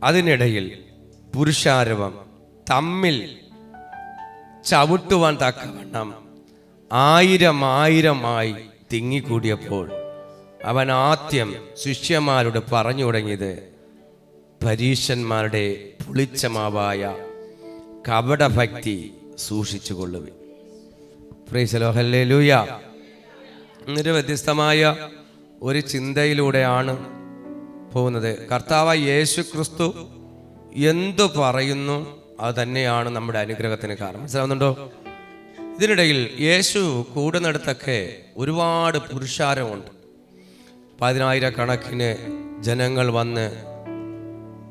അതിനിടയിൽ പുരുഷാരവം തമ്മിൽ ചവിട്ടുവാൻ തക്കവണ്ണം ആയിരമായി തിങ്ങിക്കൂടിയപ്പോൾ അവൻ ആദ്യം ശിഷ്യന്മാരോട് പറഞ്ഞു തുടങ്ങിയത് പരീശന്മാരുടെ പുളിച്ചമാവായ കപടഭക്തി സൂക്ഷിച്ചു കൊള്ളുവിൻ. Praise the Lord, hallelujah. എന്നൊരു വ്യത്യസ്തമായ ഒരു ചിന്തയിലൂടെയാണ് പോകുന്നത്. കർത്താവായ യേശു ക്രിസ്തു എന്തു പറയുന്നു അത് തന്നെയാണ് നമ്മുടെ അനുഗ്രഹത്തിന് കാരണം. മനസ്സിലാവുന്നുണ്ടോ? ഇതിനിടയിൽ യേശു കൂടുന്നിടത്തൊക്കെ ഒരുപാട് പുരുഷാരമുണ്ട്. 10,000 ജനങ്ങൾ വന്ന്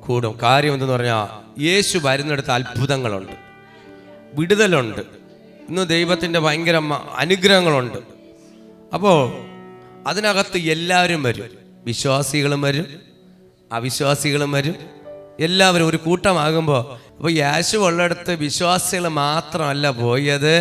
കൂടും. കാര്യം എന്തെന്ന് പറഞ്ഞാൽ യേശു വരുന്നിടത്ത് അത്ഭുതങ്ങളുണ്ട്, വിടുതലുണ്ട്, ഇന്ന് ദൈവത്തിൻ്റെ ഭയങ്കര അനുഗ്രഹങ്ങളുണ്ട്. അപ്പോൾ അതിനകത്ത് എല്ലാവരും വരും, വിശ്വാസികളും വരും, അവിശ്വാസികളും വരും, എല്ലാവരും ഒരു കൂട്ടമാകുമ്പോൾ. അപ്പോൾ യേശു ഉള്ളിടത്ത് വിശ്വാസികൾ മാത്രമല്ല പോയത്,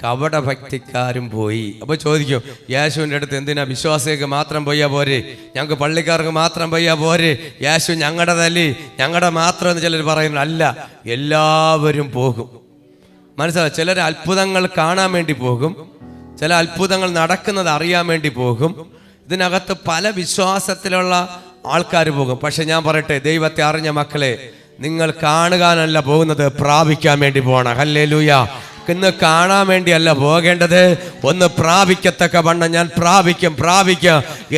കപടഭക്തിക്കാരും പോയി. അപ്പോൾ ചോദിക്കും, യേശുവിൻ്റെ അടുത്ത് എന്തിനാ വിശ്വാസികൾക്ക് മാത്രം പോയാൽ പോരെ, ഞങ്ങൾക്ക് പള്ളിക്കാർക്ക് മാത്രം പോയാൽ പോരെ, യേശു ഞങ്ങളുടെതല്ലേ, ഞങ്ങളുടെ മാത്രം എന്ന് ചിലർ പറയുന്നു. അല്ല, എല്ലാവരും പോകും. മനസ്സിലാവും? ചിലർ അത്ഭുതങ്ങൾ കാണാൻ വേണ്ടി പോകും, ചില അത്ഭുതങ്ങൾ നടക്കുന്നത് അറിയാൻ വേണ്ടി പോകും. ഇതിനകത്ത് പല വിശ്വാസത്തിലുള്ള ആൾക്കാർ പോകും. പക്ഷെ ഞാൻ പറയട്ടെ, ദൈവത്തെ അറിഞ്ഞ മക്കളെ, നിങ്ങൾ കാണുവാനല്ല പോകുന്നത്, പ്രാപിക്കാൻ വേണ്ടി പോകണം. ഹല്ലേലൂയ. ഇന്ന് കാണാൻ വേണ്ടിയല്ല പോകേണ്ടത്, ഒന്ന് പ്രാപിക്കത്തക്ക വണ്ണം ഞാൻ പ്രാപിക്കും.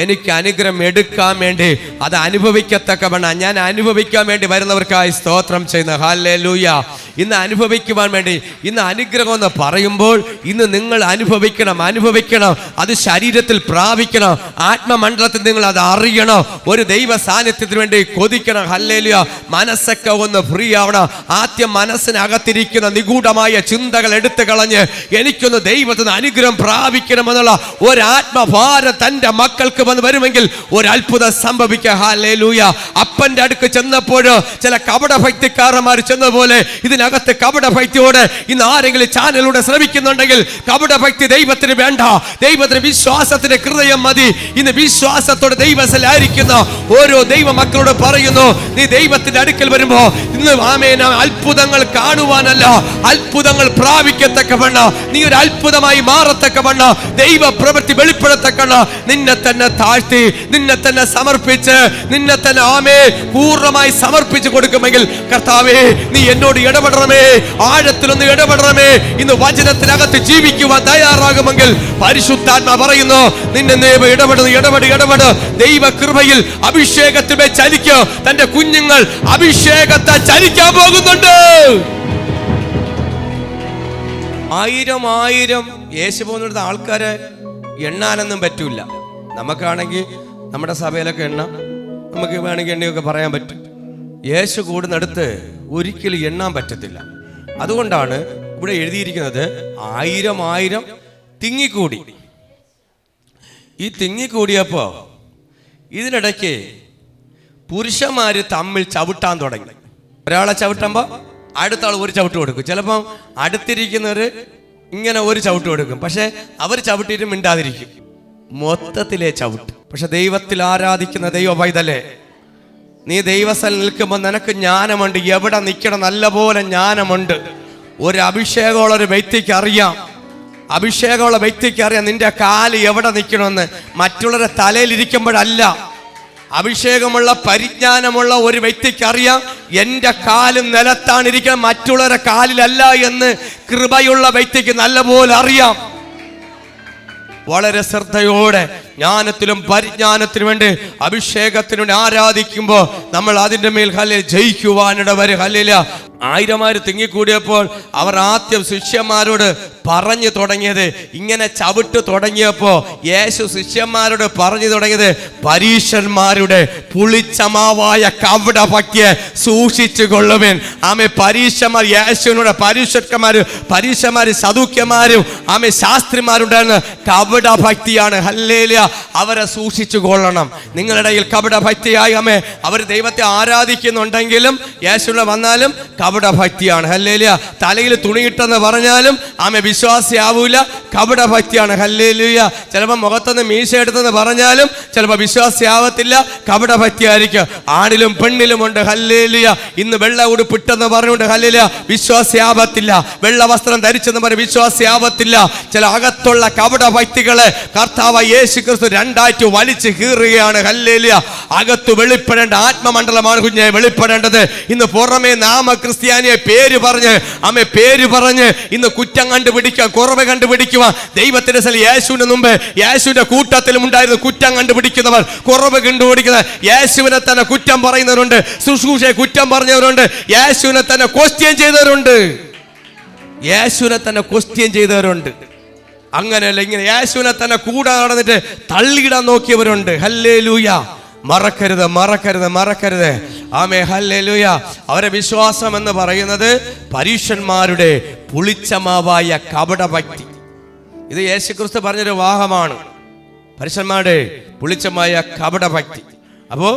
എനിക്ക് അനുഗ്രഹം എടുക്കാൻ വേണ്ടി, അത് അനുഭവിക്കത്തക്ക വണ്ണം ഞാൻ അനുഭവിക്കാൻ വേണ്ടി വരുന്നവർക്കായി സ്തോത്രം ചെയ്യുന്നു. ഹല്ലേലൂയ. ഇന്ന് അനുഭവിക്കുവാൻ വേണ്ടി, ഇന്ന് അനുഗ്രഹം എന്ന് പറയുമ്പോൾ ഇന്ന് നിങ്ങൾ അനുഭവിക്കണം. അത് ശരീരത്തിൽ പ്രാപിക്കണം, ആത്മമണ്ഡലത്തിൽ നിങ്ങൾ അത് അറിയണം, ഒരു ദൈവ സാന്നിധ്യത്തിന് വേണ്ടി കൊതിക്കണം. ഹല്ലേലൂയ. മനസ്സൊക്കെ ഒന്ന് ഫ്രീ ആവണം. ആദ്യം മനസ്സിനകത്തിരിക്കുന്ന നിഗൂഢമായ ചിന്തകൾ എടുത്തു കളഞ്ഞ് എനിക്കൊന്ന് ദൈവത്തിന് അനുഗ്രഹം പ്രാപിക്കണമെന്നുള്ള ഒരാത്മഭാരം തന്റെ മക്കൾക്ക് വന്ന് വരുമെങ്കിൽ ഒരു അത്ഭുതം സംഭവിക്കുക. ഹല്ലേലൂയ. അപ്പന്റെ അടുക്ക് ചെന്നപ്പോഴോ ചില കപടഭക്തിക്കാരന്മാർ ചെന്നപോലെ ഇതിനകത്ത് കപടഭക്തിയോട് ഇന്ന് ആരെങ്കിലും ചാനലിലൂടെ ശ്രമിക്കുന്നുണ്ടെങ്കിൽ, കപടഭക്തി ദൈവത്തിന് വേണ്ട, ദൈവത്തിന് വിശ്വാസത്തിന്റെ ഹൃദയം മതി. ഇന്ന് വിശ്വാസത്തോടെ ദൈവത്തിലായിരിക്കുന്ന ഓരോ ദൈവ മക്കളോട് പറയുന്നു, നീ ദൈവത്തിന്റെ അടുക്കൽ വരുമ്പോ ഇന്ന് ആമേൻ അത്ഭുതങ്ങൾ കാണുവാനല്ല, അത്ഭുതങ്ങൾ പ്രാപിക്കത്തക്കവണ്ണ, നീ ഒരു അത്ഭുതമായി മാറത്തക്കവണ്ണ, ദൈവ പ്രവൃത്തി വെളിപ്പെടത്തക്കവണ്ണ നിന്നെ തന്നെ താഴ്ത്തി, നിന്നെ തന്നെ സമർപ്പിച്ച്, നിന്നെ തന്നെ ആമേ പൂർണ്ണമായി സമർപ്പിച്ചു കൊടുക്കുമെങ്കിൽ, കർത്താവേ നീ എന്നോട് ഇടപെടണമേ, ആഴത്തിലൊന്ന് ഇടപെടണമേ, ഇന്ന് വചനത്തിനകത്ത് ജീവിക്കുവാൻ തയ്യാറാകുമെങ്കിൽ പരിശുദ്ധാത്മ പറയുന്നു, നിന്നെ ഇടപെട്. ദൈവ കൃപയിൽ അഭിഷേകത്തിൽ ചലിക്കോ. തന്റെ കുഞ്ഞുങ്ങൾ അഭിഷേകത്തെ ചലിക്കാൻ പോകുന്നുണ്ട്. 1000 യേശു പോകുന്നിടത്ത് ആൾക്കാരെ എണ്ണാനൊന്നും പറ്റൂല. നമുക്കാണെങ്കിൽ നമ്മുടെ സഭയിലൊക്കെ എണ്ണാം, നമുക്ക് വേണമെങ്കിൽ എണ്ണയൊക്കെ പറയാൻ പറ്റും. യേശു കൂടുന്നിടത്ത് ഒരിക്കലും എണ്ണാൻ പറ്റത്തില്ല. അതുകൊണ്ടാണ് ഇവിടെ എഴുതിയിരിക്കുന്നത് 1000 തിങ്ങിക്കൂടി. ഈ തിങ്ങിക്കൂടിയപ്പോ ഇതിനിടയ്ക്ക് പുരുഷന്മാര് തമ്മിൽ ചവിട്ടാൻ തുടങ്ങി. ഒരാളെ ചവിട്ടുമ്പോൾ അടുത്ത ആൾ ഒരു ചവിട്ട് കൊടുക്കും. ചിലപ്പം അടുത്തിരിക്കുന്നവർ ഇങ്ങനെ ഒരു ചവിട്ട് കൊടുക്കും, പക്ഷെ അവർ ചവിട്ടിയിട്ട് മിണ്ടാതിരിക്കും. മൊത്തത്തിലെ ചവിട്ട്. പക്ഷെ ദൈവത്തിൽ ആരാധിക്കുന്ന ദൈവ പൈതലേ, നീ ദൈവസ്ഥലം നിൽക്കുമ്പോൾ നിനക്ക് ജ്ഞാനമുണ്ട്, എവിടെ നിൽക്കണം നല്ലപോലെ ജ്ഞാനമുണ്ട്. ഒരു അഭിഷേകമുള്ള ഒരു വ്യക്തിക്ക് അറിയാം, നിന്റെ കാല് എവിടെ നിൽക്കണമെന്ന്. മറ്റുള്ളവരുടെ തലയിലിരിക്കുമ്പോഴല്ല, അഭിഷേകമുള്ള പരിജ്ഞാനമുള്ള ഒരു വ്യക്തിക്ക് അറിയാം, എൻ്റെ കാലും നിലത്താണിരിക്കണം, മറ്റുള്ളവരുടെ കാലിലല്ല എന്ന് കൃപയുള്ള വ്യക്തിക്ക് നല്ലപോലെ അറിയാം. വളരെ ശ്രദ്ധയോടെ ജ്ഞാനത്തിലും പരിജ്ഞാനത്തിനും വേണ്ടി അഭിഷേകത്തിനു വേണ്ടി ആരാധിക്കുമ്പോൾ നമ്മൾ അതിൻ്റെ മേൽ ജയിക്കുവാനിട വരും. ഹല്ലേലൂയ. 1000 തിങ്ങിക്കൂടിയപ്പോൾ അവർ ആദ്യം ശിഷ്യന്മാരോട് പറഞ്ഞു തുടങ്ങിയത്, ഇങ്ങനെ ചവിട്ട് തുടങ്ങിയപ്പോൾ യേശു ശിഷ്യന്മാരോട് പറഞ്ഞു തുടങ്ങിയത്, പരീശന്മാരുടെ പുളിച്ചമാവായ കപടഭക്തിയെ സൂക്ഷിച്ചു കൊള്ളുവിൻ. ആമേ പരീശന്മാർ യേശുവിനോട് പരീശന്മാര് സദൂക്യന്മാരും ആമേ ശാസ്ത്രിമാരുണ്ടായിരുന്ന കപടഭക്തിയാണ്. ഹല്ലേലൂയ. അവരെ സൂക്ഷിച്ചു കൊള്ളണം. നിങ്ങളുടെ ഇടയിൽ കപട ഭക്തിയായി അവർ ദൈവത്തെ ആരാധിക്കുന്നുണ്ടെങ്കിലും യേശുവിനെ വന്നാലും കപട ഭക്തിയാണ്. ഹല്ലേലൂയ. തലയിൽ തുണിയിട്ടെന്ന് പറഞ്ഞാലും വിശ്വാസിയാവൂല, കപട ഭക്തിയാണ്. ഹല്ലേലൂയ. ചിലപ്പോൾ മുഖത്തൊന്ന് മീശ എടുത്തെന്ന് പറഞ്ഞാലും ചിലപ്പോൾ വിശ്വാസിയാവത്തില്ല, കപട ഭക്തിയായിരിക്കും. ആണിലും പെണ്ണിലും ഉണ്ട്. ഹല്ലേലൂയ. ഇന്ന് വെള്ള ഉടുപ്പിട്ടെന്ന് പറഞ്ഞുകൊണ്ട് ഹല്ലേലൂയ വിശ്വാസിയാവത്തില്ല. വെള്ള വസ്ത്രം ധരിച്ചെന്ന് പറഞ്ഞ് വിശ്വാസിയാവത്തില്ല. ചില അകത്തുള്ള കപട ഭക്തികളെ കർത്താവ് യേശു ക്രിസ്തു രണ്ടായിട്ട് വലിച്ചു കീറുകയാണ്. ഹല്ലേലൂയ. അകത്ത് വെളിപ്പെടേണ്ട ആത്മമണ്ഡലമാണ് കുഞ്ഞെ വെളിപ്പെടേണ്ടത്. ഇന്ന് പുറമേ നാമ ക്രിസ്ത്യാനിയെ പേര് പറഞ്ഞ് ഇന്ന് കുറ്റം കണ്ടുപിടിക്കാൻ, കുറവ് കണ്ടുപിടിക്കുവാൻ ദൈവത്തിന്റെ യേശുവിന് മുമ്പ് യേശുവിന്റെ കൂട്ടത്തിലും ഉണ്ടായിരുന്നു കുറ്റം കണ്ടുപിടിക്കുന്നവർ, കുറവ് കണ്ടുപിടിക്കുന്നവർ. യേശുവിനെ തന്നെ കുറ്റം പറയുന്നവരുണ്ട്, ശുശ്രൂഷയെ കുറ്റം പറഞ്ഞവരുണ്ട്, യേശുവിനെ തന്നെ ക്വസ്റ്റ്യൻ ചെയ്തവരുണ്ട്. അങ്ങനെയല്ല, ഇങ്ങനെ യേശുവിനെ തന്നെ കൂടെ നടന്നിട്ട് തള്ളിയിടാൻ നോക്കിയവരുണ്ട്. ഹല്ലേലൂയ. മറക്കരുത്. ആമേ. ഹല്ലേലൂയ. അവരെ വിശ്വാസം എന്ന് പറയുന്നത് പരീശന്മാരുടെ പുളിച്ചമാവായ കപട ഭക്തി. ഇത് യേശുക്രിസ്തു പറഞ്ഞൊരു വാഹമാണ്, പരീശന്മാരുടെ പുളിച്ചമായ കപട ഭക്തി. അപ്പോ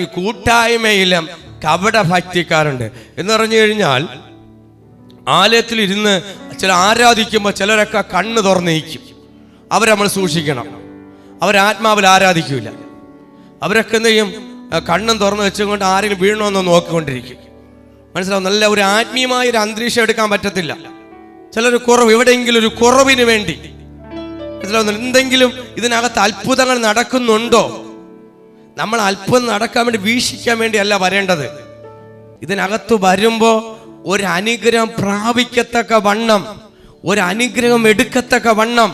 ഈ കൂട്ടായ്മയിലും കപട ഭക്തിക്കാരുണ്ട് എന്ന് പറഞ്ഞു കഴിഞ്ഞാൽ, ആലയത്തിൽ ഇരുന്ന് ചില ആരാധിക്കുമ്പോൾ ചിലരൊക്കെ കണ്ണ് തുറന്നിരിക്കും. അവരെ നമ്മൾ സൂക്ഷിക്കണം. അവരാത്മാവിൽ ആരാധിക്കൂല. അവരൊക്കെ എന്ത് ചെയ്യും? കണ്ണും തുറന്ന് വെച്ചുകൊണ്ട് ആരെങ്കിലും വീഴണമെന്ന് നോക്കിക്കൊണ്ടിരിക്കും. മനസ്സിലാവും? നല്ല ഒരു ആത്മീയമായ ഒരു അന്തരീക്ഷം എടുക്കാൻ പറ്റത്തില്ല. ചിലർ കുറവ്, എവിടെയെങ്കിലും ഒരു കുറവിന് വേണ്ടി മനസ്സിലാവുന്നു. എന്തെങ്കിലും ഇതിനകത്ത് അത്ഭുതങ്ങൾ നടക്കുന്നുണ്ടോ? നമ്മൾ അത്ഭുതം നടക്കാൻ വേണ്ടി വീക്ഷിക്കാൻ വേണ്ടി അല്ല വരേണ്ടത്. ഇതിനകത്ത് വരുമ്പോൾ ഒരു അനുഗ്രഹം പ്രാപിക്കത്തക്ക വണ്ണം, ഒരു അനുഗ്രഹം എടുക്കത്തക്ക വണ്ണം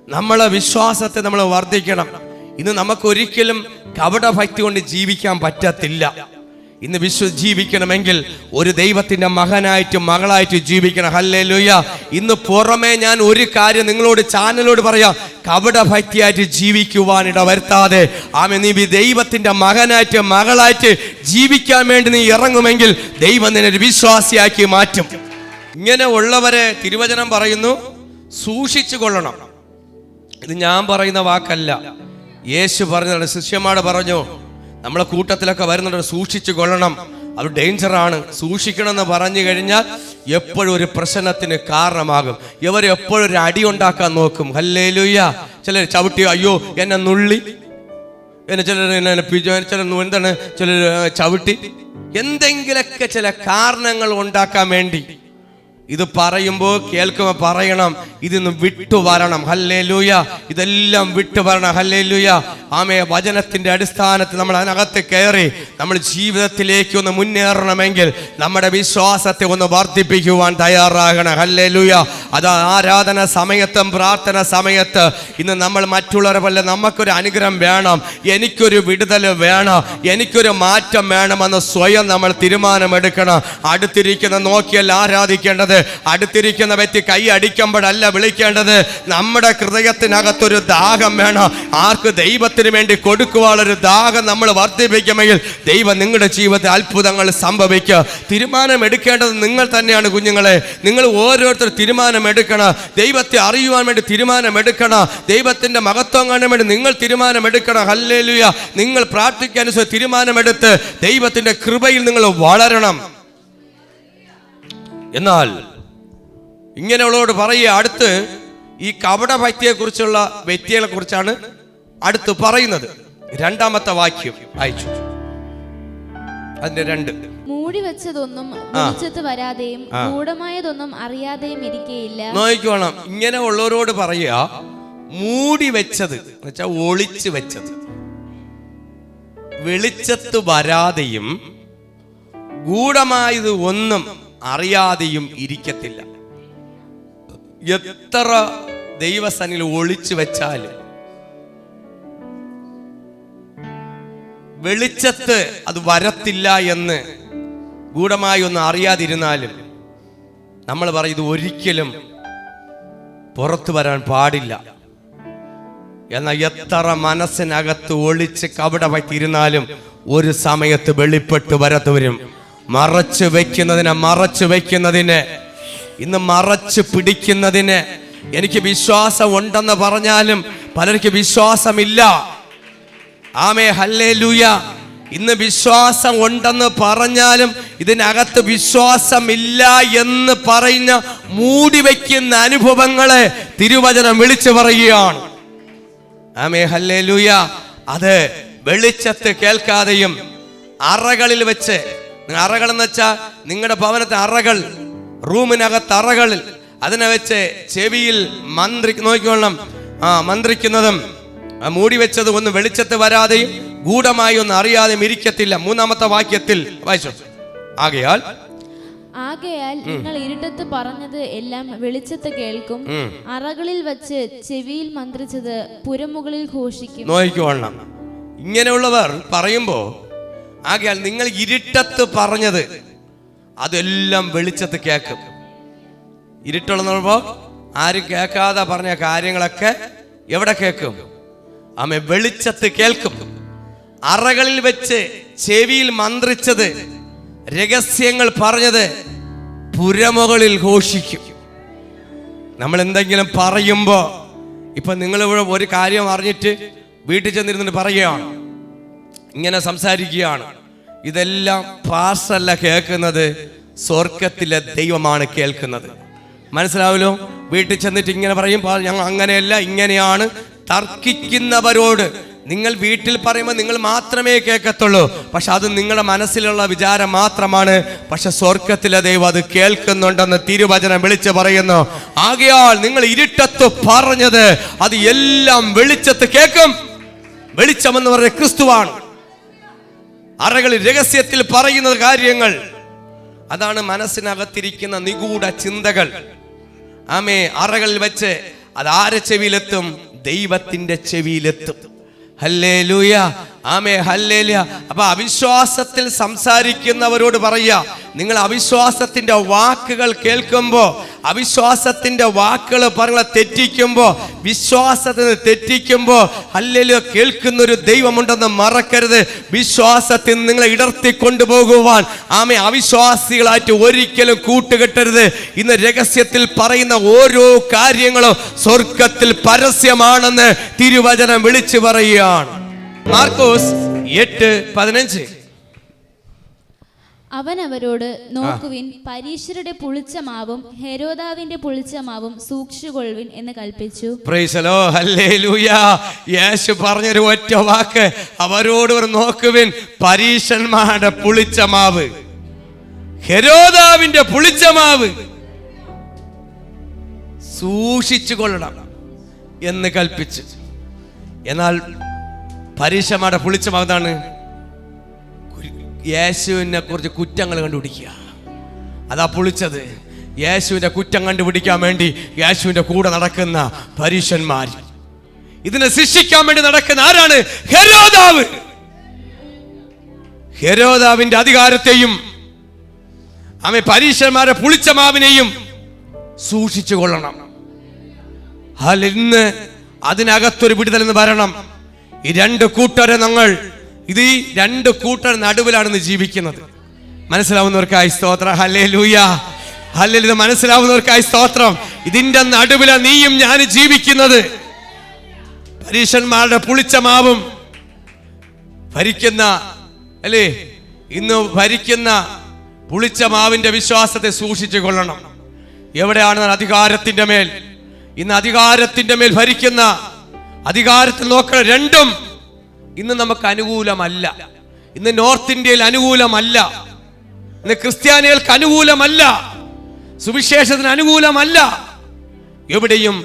നമ്മളെ വിശ്വാസത്തെ നമ്മൾ വർദ്ധിക്കണം. ഇന്ന് നമുക്കൊരിക്കലും കപട ഭക്തി കൊണ്ട് ജീവിക്കാൻ പറ്റത്തില്ല. ഇന്ന് ജീവിക്കണമെങ്കിൽ ഒരു ദൈവത്തിന്റെ മകനായിട്ട് മകളായിട്ട് ജീവിക്കണം. ഹല്ലേലൂയ. ഇന്ന് പുറമേ ഞാൻ ഒരു കാര്യം നിങ്ങളോട് ചാനലോട് പറയാം, കപട ഭക്തിയായിട്ട് ജീവിക്കുവാനിട വരുത്താതെ നീ ദൈവത്തിന്റെ മകനായിട്ട് മകളായിട്ട് ജീവിക്കാൻ വേണ്ടി നീ ഇറങ്ങുമെങ്കിൽ ദൈവം നിന്നെ ഒരു വിശ്വാസിയാക്കി മാറ്റും. ഇങ്ങനെ ഉള്ളവരെ തിരുവചനം പറയുന്നു സൂക്ഷിച്ചു കൊള്ളണം. ഇത് ഞാൻ പറയുന്ന വാക്കല്ല, യേശു പറഞ്ഞതാണ്. ശിഷ്യന്മാർ പറഞ്ഞു, നമ്മളെ കൂട്ടത്തിലൊക്കെ വരുന്നുണ്ട്, സൂക്ഷിച്ചു കൊള്ളണം, അത് ഡേഞ്ചറാണ്. സൂക്ഷിക്കണം എന്ന് പറഞ്ഞു കഴിഞ്ഞാൽ എപ്പോഴും ഒരു പ്രശ്നത്തിന് കാരണമാകും. ഇവർ എപ്പോഴും ഒരു അടി ഉണ്ടാക്കാൻ നോക്കും. ഹല്ലേലൂയ. ചിലർ ചവിട്ടി, അയ്യോ എന്നെ നുള്ളി, ചിലർ എന്താണ്, ചിലർ ചവിട്ടി, എന്തെങ്കിലൊക്കെ ചില കാരണങ്ങൾ ഉണ്ടാക്കാൻ വേണ്ടി. ഇത് പറയുമ്പോൾ കേൾക്കുമ്പോൾ പറയണം, ഇതിന്ന് വിട്ടുവരണം. ഹല്ലേലൂയ. ഇതെല്ലാം വിട്ടുവരണം. ഹല്ലേലൂയ. വചനത്തിന്റെ അടിസ്ഥാനത്തിൽ നമ്മൾ അതിനകത്ത് കയറി നമ്മൾ ജീവിതത്തിലേക്ക് ഒന്ന് മുന്നേറണമെങ്കിൽ നമ്മുടെ വിശ്വാസത്തെ ഒന്ന് വർദ്ധിപ്പിക്കുവാൻ തയ്യാറാകണം. ഹല്ലേലൂയ. അത് ആരാധന സമയത്തും പ്രാർത്ഥന സമയത്ത് ഇന്ന് നമ്മൾ മറ്റുള്ളവരെ പോലെ നമുക്കൊരു അനുഗ്രഹം വേണം, എനിക്കൊരു വിടുതൽ വേണം, എനിക്കൊരു മാറ്റം വേണമെന്ന് സ്വയം നമ്മൾ തീരുമാനമെടുക്കണം. അടുത്തിരിക്കുന്ന നോക്കിയല്ല ആരാധിക്കേണ്ടത്, അടുത്തിരിക്കുന്ന വ്യക്തി കൈ അടിക്കുമ്പോഴല്ല വിളിക്കേണ്ടത്. നമ്മുടെ ഹൃദയത്തിനകത്തൊരു ദാഹം വേണം. ആർക്ക്? ദൈവത്തിന് വേണ്ടി കൊടുക്കുവാനൊരു ദാഹം നമ്മൾ വർദ്ധിപ്പിക്കുമെങ്കിൽ ദൈവം നിങ്ങളുടെ ജീവിതത്തിൽ അത്ഭുതങ്ങൾ സംഭവിക്കുക. തീരുമാനം എടുക്കേണ്ടത് നിങ്ങൾ തന്നെയാണ് കുഞ്ഞുങ്ങളെ. നിങ്ങൾ ഓരോരുത്തർ തീരുമാനം എടുക്കണം. ദൈവത്തെ അറിയുവാൻ വേണ്ടി തീരുമാനം എടുക്കണം. ദൈവത്തിന്റെ മഹത്വം കാണാൻ വേണ്ടി നിങ്ങൾ തീരുമാനം എടുക്കണം. ഹല്ലേലൂയ. നിങ്ങൾ പ്രാർത്ഥിക്കാൻ തീരുമാനമെടുത്ത് ദൈവത്തിന്റെ കൃപയിൽ നിങ്ങൾ വളരണം. എന്നാൽ ഇങ്ങനെയുള്ളവരോട് പറയുക, അടുത്ത് ഈ കപട ഭക്തിയെ കുറിച്ചുള്ള വ്യക്തികളെ കുറിച്ചാണ് അടുത്ത് പറയുന്നത്. രണ്ടാമത്തെ വാക്യം അയച്ചു. അതിന്റെ 2. മൂടി വെച്ചതൊന്നും വെളിച്ചത്ത് വരാതെയും ഗൂഢമായതൊന്നും അറിയാതെയും ഇരിക്കുകയില്ല. നോക്കിക്കോണം. ഇങ്ങനെ ഉള്ളവരോട് പറയുക, മൂടി വെച്ചത് എന്നുവെച്ചാൽ ഒളിച്ചു വെച്ചത് വെളിച്ചത്ത് വരാതെയും ഗൂഢമായത് ഒന്നും അറിയാതെയും ഇരിക്കത്തില്ല. എത്ര ദൈവസന്നിധിയിൽ ഒളിച്ചു വെച്ചാൽ വെളിച്ചത്ത് അത് വരത്തില്ല എന്ന് ഗൂഢമായി ഒന്നും അറിയാതിരുന്നാലും നമ്മൾ പറയും ഇത് ഒരിക്കലും പുറത്തു വരാൻ പാടില്ല. എന്നാൽ എത്ര മനസ്സിനകത്ത് ഒളിച്ച് കപട പറ്റിയിരുന്നാലും ഒരു സമയത്ത് വെളിപ്പെട്ട് വരത്ത് വരും. മറച്ചു വെക്കുന്നതിന് ഇന്ന് മറച്ചു പിടിക്കുന്നതിന് എനിക്ക് വിശ്വാസം ഉണ്ടെന്ന് പറഞ്ഞാലും പലർക്കും വിശ്വാസമില്ല. ആമേ ഹല്ലേലൂയ. ഇന്ന് വിശ്വാസം ഉണ്ടെന്ന് പറഞ്ഞാലും ഇതിനകത്ത് വിശ്വാസമില്ല എന്ന് പറയുന്ന മൂടി വയ്ക്കുന്ന അനുഭവങ്ങളെ തിരുവചനം വിളിച്ചു പറയുകയാണ്. ആമേ ഹല്ലേലൂയ. അത് വെളിച്ചത്ത് കേൾക്കാതെയും അറകളിൽ വെച്ച്, അറകൾ എന്ന് വെച്ചാൽ നിങ്ങളുടെ ഭവനത്തെ അറകൾ, റൂമിനകത്ത് അറകളിൽ അതിനെ വെച്ച് ചെവിയിൽ നോക്കിക്കൊള്ളണം, മന്ത്രിക്കുന്നതും മൂടി വെച്ചത് ഒന്നും വെളിച്ചത്ത് വരാതെയും ഗൂഢമായി ഒന്നും അറിയാതെയും ഇരിക്കത്തില്ല. 3-ാമത്തെ വാക്യത്തിൽ വായിച്ചു. ആകയാൽ നിങ്ങൾ ഇരുട്ടത്ത് പറഞ്ഞത് എല്ലാം വെളിച്ചത്ത് കേൾക്കും, അറകളിൽ വച്ച് ചെവിയിൽ മന്ത്രിച്ചത് പുരമുകളിൽ ഘോഷിക്കും. നോക്കിക്കൊള്ളണം. ഇങ്ങനെയുള്ളവർ പറയുമ്പോ ആകയാൽ നിങ്ങൾ ഇരുട്ടത്ത് പറഞ്ഞത് അതെല്ലാം വെളിച്ചത്ത് കേൾക്കും. ഇരുട്ടുള്ളപ്പോ ആരും കേൾക്കാതെ പറഞ്ഞ കാര്യങ്ങളൊക്കെ എവിടെ കേൾക്കും? ആമേ വെളിച്ചത്ത് കേൾക്കും. അറകളിൽ വെച്ച് ചെവിയിൽ മന്ത്രിച്ചത്, രഹസ്യങ്ങൾ പറഞ്ഞത് പുരമുകളിൽ ഘോഷിക്കും. നമ്മൾ എന്തെങ്കിലും പറയുമ്പോ, ഇപ്പൊ നിങ്ങൾ ഒരു കാര്യം അറിഞ്ഞിട്ട് വീട്ടിൽ ചെന്നിരുന്നിട്ട് പറയുകയാണ്, ഇങ്ങനെ സംസാരിക്കുകയാണ്, ഇതെല്ലാം പാസ്റ്റല്ല കേൾക്കുന്നത്, സ്വർഗത്തിലെ ദൈവമാണ് കേൾക്കുന്നത്. മനസ്സിലാവല്ലോ? വീട്ടിൽ ചെന്നിട്ട് ഇങ്ങനെ പറയും, ഞങ്ങൾ അങ്ങനെയല്ല ഇങ്ങനെയാണ്. തർക്കിക്കുന്നവരോട് നിങ്ങൾ വീട്ടിൽ പറയുമ്പോൾ നിങ്ങൾ മാത്രമേ കേൾക്കത്തുള്ളൂ. പക്ഷെ അത് നിങ്ങളുടെ മനസ്സിലുള്ള വിചാരം മാത്രമാണ്. പക്ഷെ സ്വർഗത്തിലെ ദൈവം അത് കേൾക്കുന്നുണ്ടെന്ന് തിരുവചനം വിളിച്ചു പറയുന്നു. ആകയാൽ നിങ്ങൾ ഇരുട്ടത്ത് പറഞ്ഞത് അത് എല്ലാം വെളിച്ചത്ത് കേൾക്കും. വെളിച്ചമെന്ന് പറഞ്ഞ ക്രിസ്തുവാണ്. അറകളിൽ രഹസ്യത്തിൽ പറയുന്ന കാര്യങ്ങൾ, അതാണ് മനസ്സിനകത്തിരിക്കുന്ന നിഗൂഢ ചിന്തകൾ. ആമേ അറകളിൽ വെച്ച് അത് ആരെ ചെവിയിലെത്തും? ദൈവത്തിന്റെ ചെവിയിലെത്തും. ഹല്ലേലൂയ. ആമേ ഹല്ലേലൂയ. അപ്പൊ അവിശ്വാസത്തിൽ സംസാരിക്കുന്നവരോട് പറയാ, നിങ്ങൾ അവിശ്വാസത്തിന്റെ വാക്കുകൾ കേൾക്കുമ്പോ, അവിശ്വാസത്തിന്റെ വാക്കുകൾ പറഞ്ഞ തെറ്റിക്കുമ്പോ, വിശ്വാസത്തിന് തെറ്റിക്കുമ്പോ, ഹല്ലേലൂയ, കേൾക്കുന്നൊരു ദൈവമുണ്ടെന്ന് മറക്കരുത്. വിശ്വാസത്തിൽ നിങ്ങളെ ഇടർത്തി കൊണ്ടുപോകുവാൻ ആമേ അവിശ്വാസികളായിട്ട് ഒരിക്കലും കൂട്ടുകെട്ടരുത്. ഇന്ന് രഹസ്യത്തിൽ പറയുന്ന ഓരോ കാര്യങ്ങളും സ്വർഗത്തിൽ പരസ്യമാണെന്ന് തിരുവചനം വിളിച്ചു പറയുകയാണ്. മാർക്കോസ് 8:15. അവൻ അവരോട്, നോക്കുവിൻ, പരീശരുടെ പുളിച്ച മാവും ഹെരോദാവിന്റെ പുളിച്ച മാവും സൂക്ഷിച്ചുകൊള്ളുവിൻ എന്ന് കൽപ്പിച്ചു. Price the Lord. ഹല്ലേലൂയ. യേശു പറഞ്ഞൊരു ഒറ്റ വാക്ക്, അവരോട് നോക്കുവിൻ, പരീശന്മാരുടെ പുളിച്ച മാവ്, ഹെരോദാവിന്റെ പുളിച്ച മാവ് സൂക്ഷിച്ചു കൊള്ളണം എന്ന് കൽപ്പിച്ചു. എന്നാൽ പരീശന്മാരുടെ പുളിച്ച മാവ് എന്താണ്? യേശുവിനെ കുറിച്ച് കുറ്റങ്ങൾ കണ്ടുപിടിക്കുക. അതാ പുളിച്ചത്. യേശുവിന്റെ കുറ്റം കണ്ടുപിടിക്കാൻ വേണ്ടി യേശുവിന്റെ കൂടെ നടക്കുന്ന പരീശന്മാർ, ഇതിനെ ശിക്ഷിക്കാൻ വേണ്ടി നടക്കുന്ന ആരാണ്? ഹെരോദാവ്. ഹെരോദാവിന്റെ അധികാരത്തെയും ആമേ പരീശന്മാരെ പുളിച്ച മാവിനെയും സൂക്ഷിച്ചു കൊള്ളണം. ഇന്ന് അതിനകത്തൊരു വിടുതൽ എന്ന് വരണം. ഈ രണ്ട് കൂട്ടരെ ഈ രണ്ട് കൂട്ടർ നടുവിലാണ് ജീവിക്കുന്നത്. മനസ്സിലാവുന്നവർക്കായി സ്തോത്രം. ഹല്ലേലൂയ. ഹല്ലേലൂയ. മനസ്സിലാവുന്നവർക്കായി സ്തോത്രം. ഇതിന്റെ നടുവിലാണ് നീയും ഞാൻ ജീവിക്കുന്നത്. പരീശന്മാരുടെ പുളിച്ച മാവും ഭരിക്കുന്ന അല്ലേ, ഇന്ന് ഭരിക്കുന്ന പുളിച്ച മാവിന്റെ വിശ്വാസത്തെ സൂക്ഷിച്ചു കൊള്ളണം. എവിടെയാണ്? അധികാരത്തിന്റെ മേൽ. ഇന്ന് അധികാരത്തിന്റെ മേൽ ഭരിക്കുന്ന, അധികാരത്തിൽ നോക്കണം, രണ്ടും ഇന്ന് നമുക്ക് അനുകൂലമല്ല. ഇന്ന് നോർത്ത് ഇന്ത്യയിൽ അനുകൂലമല്ല, ഇന്ന് ക്രിസ്ത്യാനികൾക്ക് അനുകൂലമല്ല, സുവിശേഷത്തിന് അനുകൂലമല്ല. എവിടെയും